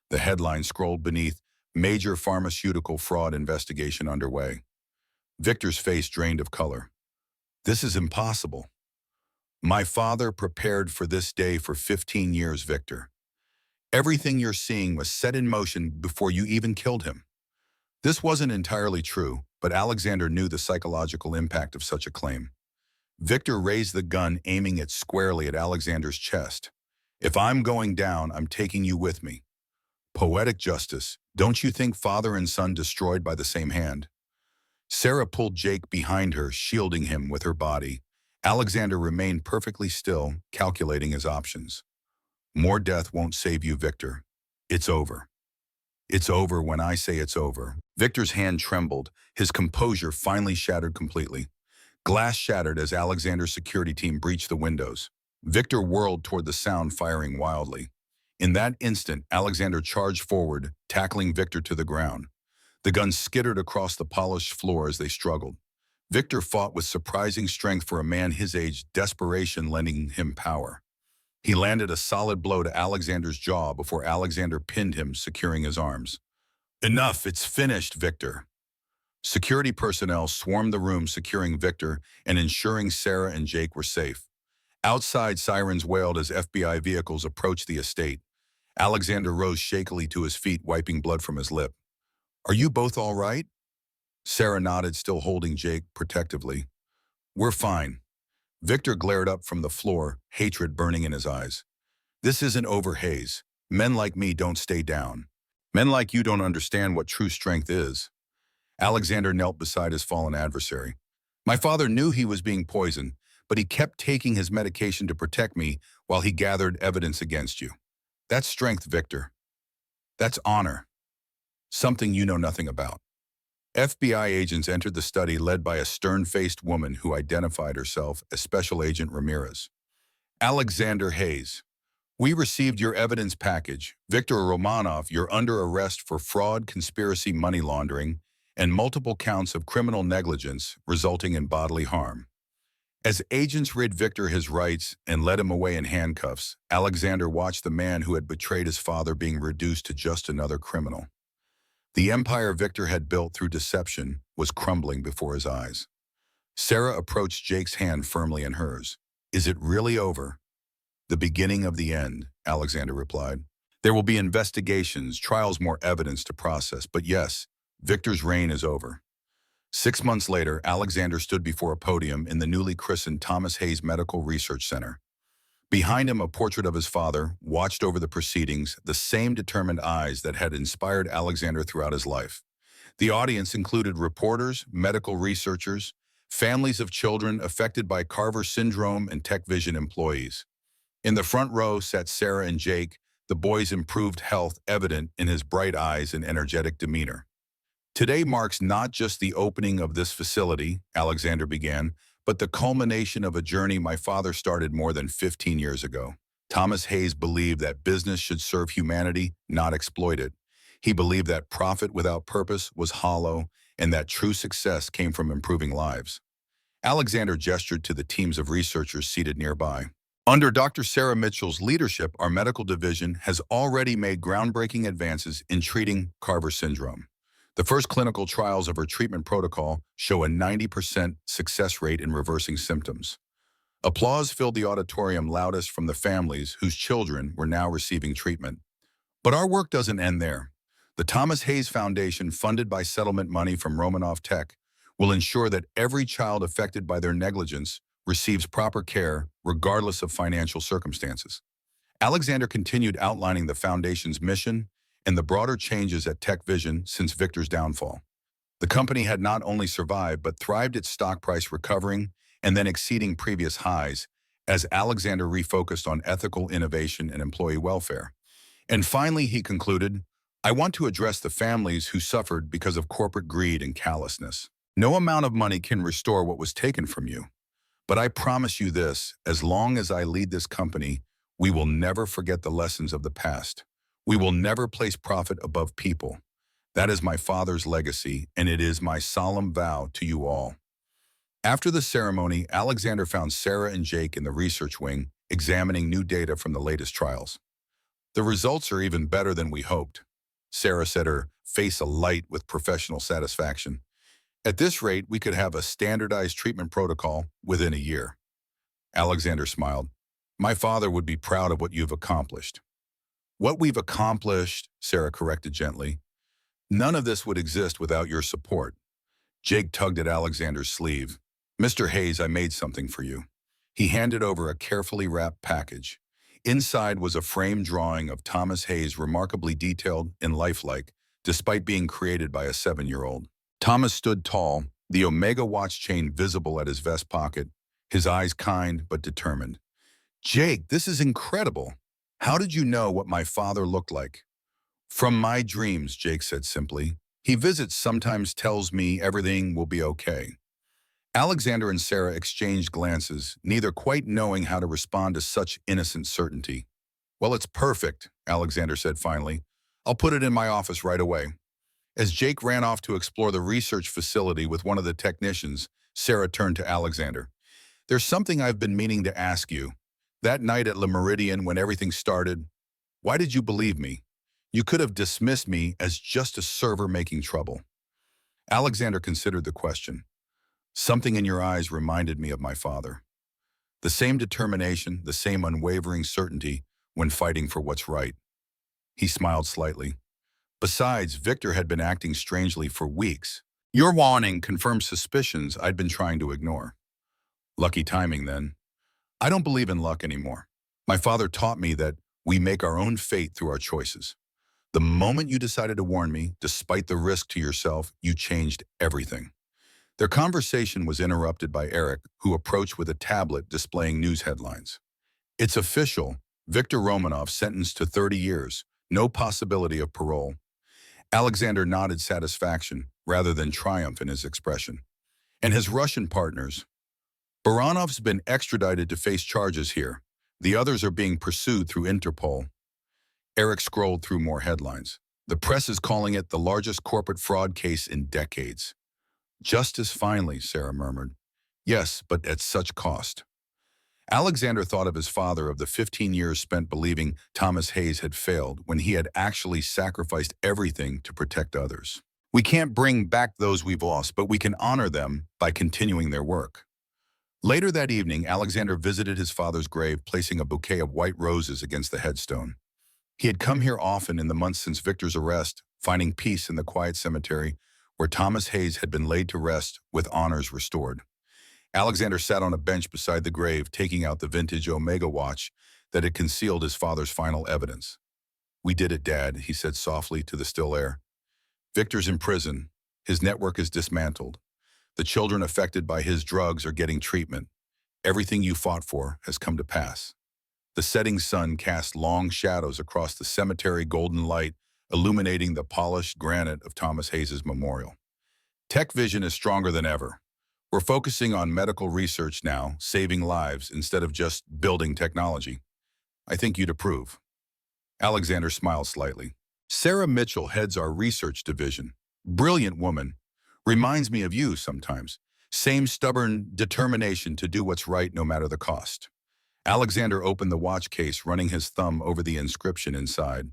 The headline scrolled beneath, Major Pharmaceutical Fraud Investigation Underway. Victor's face drained of color. This is impossible. My father prepared for this day for 15 years, Victor. Everything you're seeing was set in motion before you even killed him. This wasn't entirely true, but Alexander knew the psychological impact of such a claim. Victor raised the gun, aiming it squarely at Alexander's chest. If I'm going down, I'm taking you with me. Poetic justice. Don't you think father and son destroyed by the same hand? Sarah pulled Jake behind her, shielding him with her body. Alexander remained perfectly still, calculating his options. More death won't save you, Victor. It's over. It's over when I say it's over. Victor's hand trembled, his composure finally shattered completely. Glass shattered as Alexander's security team breached the windows. Victor whirled toward the sound, firing wildly. In that instant, Alexander charged forward, tackling Victor to the ground. The gun skittered across the polished floor as they struggled. Victor fought with surprising strength for a man his age, desperation lending him power. He landed a solid blow to Alexander's jaw before Alexander pinned him, securing his arms. Enough, it's finished, Victor. Security personnel swarmed the room, securing Victor and ensuring Sarah and Jake were safe. Outside, sirens wailed as FBI vehicles approached the estate. Alexander rose shakily to his feet, wiping blood from his lip. Are you both all right? Sarah nodded, still holding Jake protectively. We're fine. Victor glared up from the floor, hatred burning in his eyes. This isn't over, Hayes. Men like me don't stay down. Men like you don't understand what true strength is. Alexander knelt beside his fallen adversary. My father knew he was being poisoned, but he kept taking his medication to protect me while he gathered evidence against you. That's strength, Victor. That's honor. Something you know nothing about. FBI agents entered the study, led by a stern-faced woman who identified herself as Special Agent Ramirez. Alexander Hayes, we received your evidence package. Victor Romanov, you're under arrest for fraud, conspiracy, money laundering, and multiple counts of criminal negligence resulting in bodily harm. As agents rid Victor his rights and led him away in handcuffs, Alexander watched the man who had betrayed his father being reduced to just another criminal. The empire Victor had built through deception was crumbling before his eyes. Sarah approached Jake's hand firmly in hers. Is it really over? The beginning of the end, Alexander replied. There will be investigations, trials, more evidence to process, but yes, Victor's reign is over. 6 months later, Alexander stood before a podium in the newly christened Thomas Hayes Medical Research Center. Behind him, a portrait of his father watched over the proceedings, the same determined eyes that had inspired Alexander throughout his life. The audience included reporters, medical researchers, families of children affected by Carver syndrome, and Tech Vision employees. In the front row sat Sarah and Jake, the boy's improved health evident in his bright eyes and energetic demeanor. Today marks not just the opening of this facility, Alexander began, but the culmination of a journey my father started more than 15 years ago. Thomas Hayes believed that business should serve humanity, not exploit it. He believed that profit without purpose was hollow and that true success came from improving lives. Alexander gestured to the teams of researchers seated nearby. Under Dr. Sarah Mitchell's leadership, our medical division has already made groundbreaking advances in treating Carver syndrome. The first clinical trials of her treatment protocol show a 90% success rate in reversing symptoms. Applause filled the auditorium, loudest from the families whose children were now receiving treatment. But our work doesn't end there. The Thomas Hayes Foundation, funded by settlement money from Romanoff Tech, will ensure that every child affected by their negligence receives proper care regardless of financial circumstances. Alexander continued outlining the Foundation's mission and the broader changes at Tech Vision since Victor's downfall. The company had not only survived but thrived, its stock price recovering and then exceeding previous highs as Alexander refocused on ethical innovation and employee welfare. And finally, he concluded, I want to address the families who suffered because of corporate greed and callousness. No amount of money can restore what was taken from you. But I promise you this, as long as I lead this company, we will never forget the lessons of the past. We will never place profit above people. That is my father's legacy, and it is my solemn vow to you all. After the ceremony, Alexander found Sarah and Jake in the research wing, examining new data from the latest trials. The results are even better than we hoped, Sarah said, her face alight with professional satisfaction. At this rate, we could have a standardized treatment protocol within a year. Alexander smiled. My father would be proud of what you've accomplished. What we've accomplished, Sarah corrected gently. None of this would exist without your support. Jake tugged at Alexander's sleeve. Mr. Hayes, I made something for you. He handed over a carefully wrapped package. Inside was a framed drawing of Thomas Hayes, remarkably detailed and lifelike, despite being created by a 7-year-old. Thomas stood tall, the Omega watch chain visible at his vest pocket, his eyes kind but determined. Jake, this is incredible. How did you know what my father looked like? From my dreams, Jake said simply. He visits, sometimes tells me everything will be okay. Alexander and Sarah exchanged glances, neither quite knowing how to respond to such innocent certainty. Well, it's perfect, Alexander said finally. I'll put it in my office right away. As Jake ran off to explore the research facility with one of the technicians, Sarah turned to Alexander. There's something I've been meaning to ask you. That night at Le Méridien when everything started, why did you believe me? You could have dismissed me as just a server making trouble. Alexander considered the question. Something in your eyes reminded me of my father. The same determination, the same unwavering certainty when fighting for what's right. He smiled slightly. Besides, Victor had been acting strangely for weeks. Your warning confirmed suspicions I'd been trying to ignore. Lucky timing, then. I don't believe in luck anymore. My father taught me that we make our own fate through our choices. The moment you decided to warn me, despite the risk to yourself, you changed everything. Their conversation was interrupted by Eric, who approached with a tablet displaying news headlines. It's official. Victor Romanoff sentenced to 30 years. No possibility of parole. Alexander nodded satisfaction rather than triumph in his expression. And his Russian partners. Baranov's been extradited to face charges here. The others are being pursued through Interpol. Eric scrolled through more headlines. The press is calling it the largest corporate fraud case in decades. Justice finally, Sarah murmured. Yes, but at such cost. Alexander thought of his father, of the 15 years spent believing Thomas Hayes had failed when he had actually sacrificed everything to protect others. We can't bring back those we've lost, but we can honor them by continuing their work. Later that evening, Alexander visited his father's grave, placing a bouquet of white roses against the headstone. He had come here often in the months since Victor's arrest, finding peace in the quiet cemetery where Thomas Hayes had been laid to rest with honors restored. Alexander sat on a bench beside the grave, taking out the vintage Omega watch that had concealed his father's final evidence. "We did it, Dad," he said softly to the still air. "Victor's in prison. His network is dismantled. The children affected by his drugs are getting treatment. Everything you fought for has come to pass." The setting sun cast long shadows across the cemetery golden light, illuminating the polished granite of Thomas Hayes's memorial. Tech vision is stronger than ever. We're focusing on medical research now, saving lives instead of just building technology. I think you'd approve. Alexander smiled slightly. Sarah Mitchell heads our research division. Brilliant woman. Reminds me of you sometimes. Same stubborn determination to do what's right no matter the cost. Alexander opened the watch case, running his thumb over the inscription inside.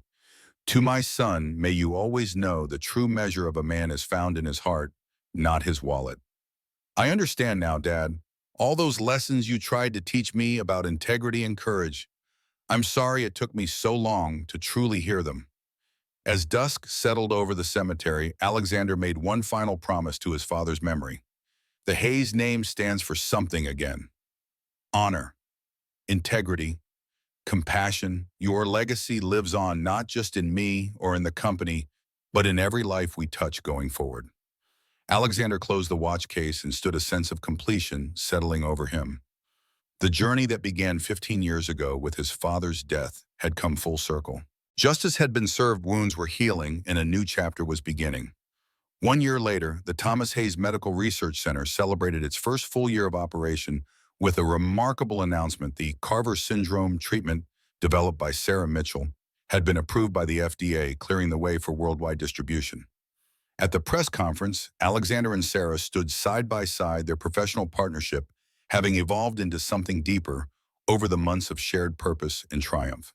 "To my son, may you always know the true measure of a man is found in his heart, not his wallet." "I understand now, Dad. All those lessons you tried to teach me about integrity and courage. I'm sorry it took me so long to truly hear them." As dusk settled over the cemetery, Alexander made one final promise to his father's memory. The Hayes name stands for something again. Honor, integrity, compassion. Your legacy lives on not just in me or in the company, but in every life we touch going forward. Alexander closed the watch case and stood, a sense of completion settling over him. The journey that began 15 years ago with his father's death had come full circle. Justice had been served, wounds were healing, and a new chapter was beginning. 1 year later, the Thomas Hayes Medical Research Center celebrated its first full year of operation with a remarkable announcement. The Carver syndrome treatment, developed by Sarah Mitchell, had been approved by the FDA, clearing the way for worldwide distribution. At the press conference, Alexander and Sarah stood side by side, their professional partnership having evolved into something deeper over the months of shared purpose and triumph.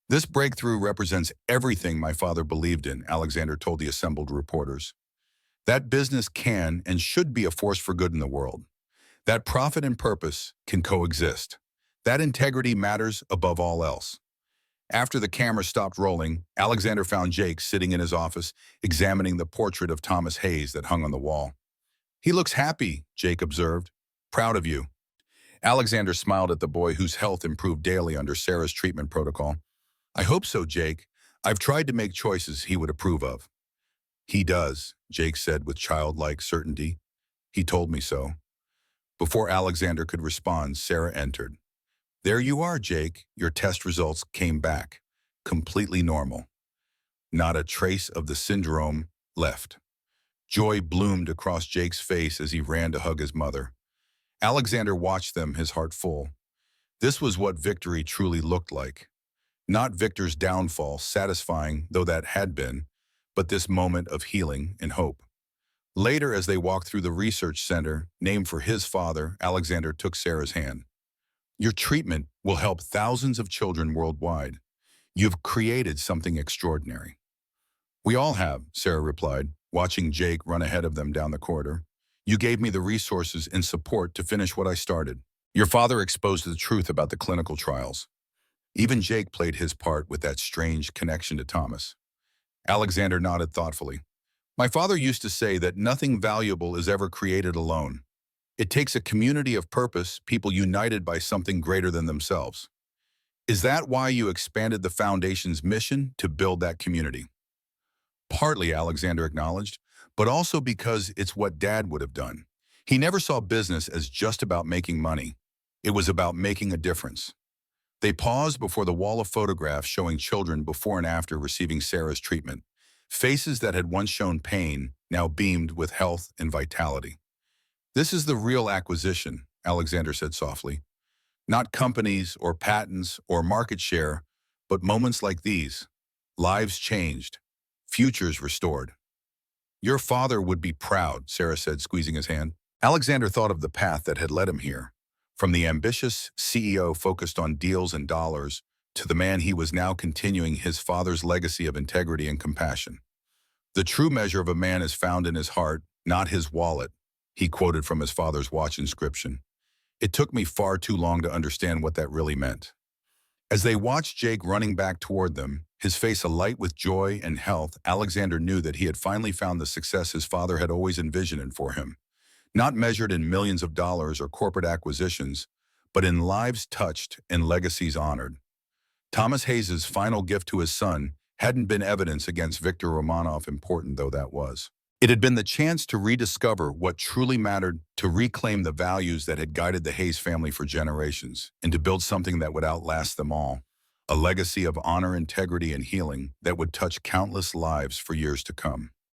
"This breakthrough represents everything my father believed in," Alexander told the assembled reporters. "That business can and should be a force for good in the world. That profit and purpose can coexist. That integrity matters above all else." After the camera stopped rolling, Alexander found Jake sitting in his office, examining the portrait of Thomas Hayes that hung on the wall. "He looks happy," Jake observed. "Proud of you." Alexander smiled at the boy, whose health improved daily under Sarah's treatment protocol. "I hope so, Jake. I've tried to make choices he would approve of." "He does," Jake said with childlike certainty. "He told me so." Before Alexander could respond, Sarah entered. "There you are, Jake. Your test results came back. Completely normal. Not a trace of the syndrome left." Joy bloomed across Jake's face as he ran to hug his mother. Alexander watched them, his heart full. This was what victory truly looked like. Not Victor's downfall, satisfying though that had been, but this moment of healing and hope. Later, as they walked through the research center, named for his father, Alexander took Sarah's hand. "Your treatment will help thousands of children worldwide. You've created something extraordinary." "We all have," Sarah replied, watching Jake run ahead of them down the corridor. "You gave me the resources and support to finish what I started. Your father exposed the truth about the clinical trials. Even Jake played his part with that strange connection to Thomas." Alexander nodded thoughtfully. "My father used to say that nothing valuable is ever created alone. It takes a community of purpose, people united by something greater than themselves." "Is that why you expanded the Foundation's mission to build that community?" "Partly," Alexander acknowledged, "but also because it's what Dad would have done. He never saw business as just about making money. It was about making a difference." They paused before the wall of photographs showing children before and after receiving Sarah's treatment. Faces that had once shown pain now beamed with health and vitality. "This is the real acquisition," Alexander said softly. "Not companies or patents or market share, but moments like these. Lives changed. Futures restored." "Your father would be proud," Sarah said, squeezing his hand. Alexander thought of the path that had led him here. From the ambitious CEO focused on deals and dollars, to the man he was now continuing his father's legacy of integrity and compassion. "The true measure of a man is found in his heart, not his wallet," he quoted from his father's watch inscription. "It took me far too long to understand what that really meant." As they watched Jake running back toward them, his face alight with joy and health, Alexander knew that he had finally found the success his father had always envisioned for him. not measured in millions of dollars or corporate acquisitions, but in lives touched and legacies honored. Thomas Hayes's final gift to his son hadn't been evidence against Viktor Romanov, important though that was. It had been the chance to rediscover what truly mattered, to reclaim the values that had guided the Hayes family for generations, and to build something that would outlast them all. A legacy of honor, integrity, and healing that would touch countless lives for years to come.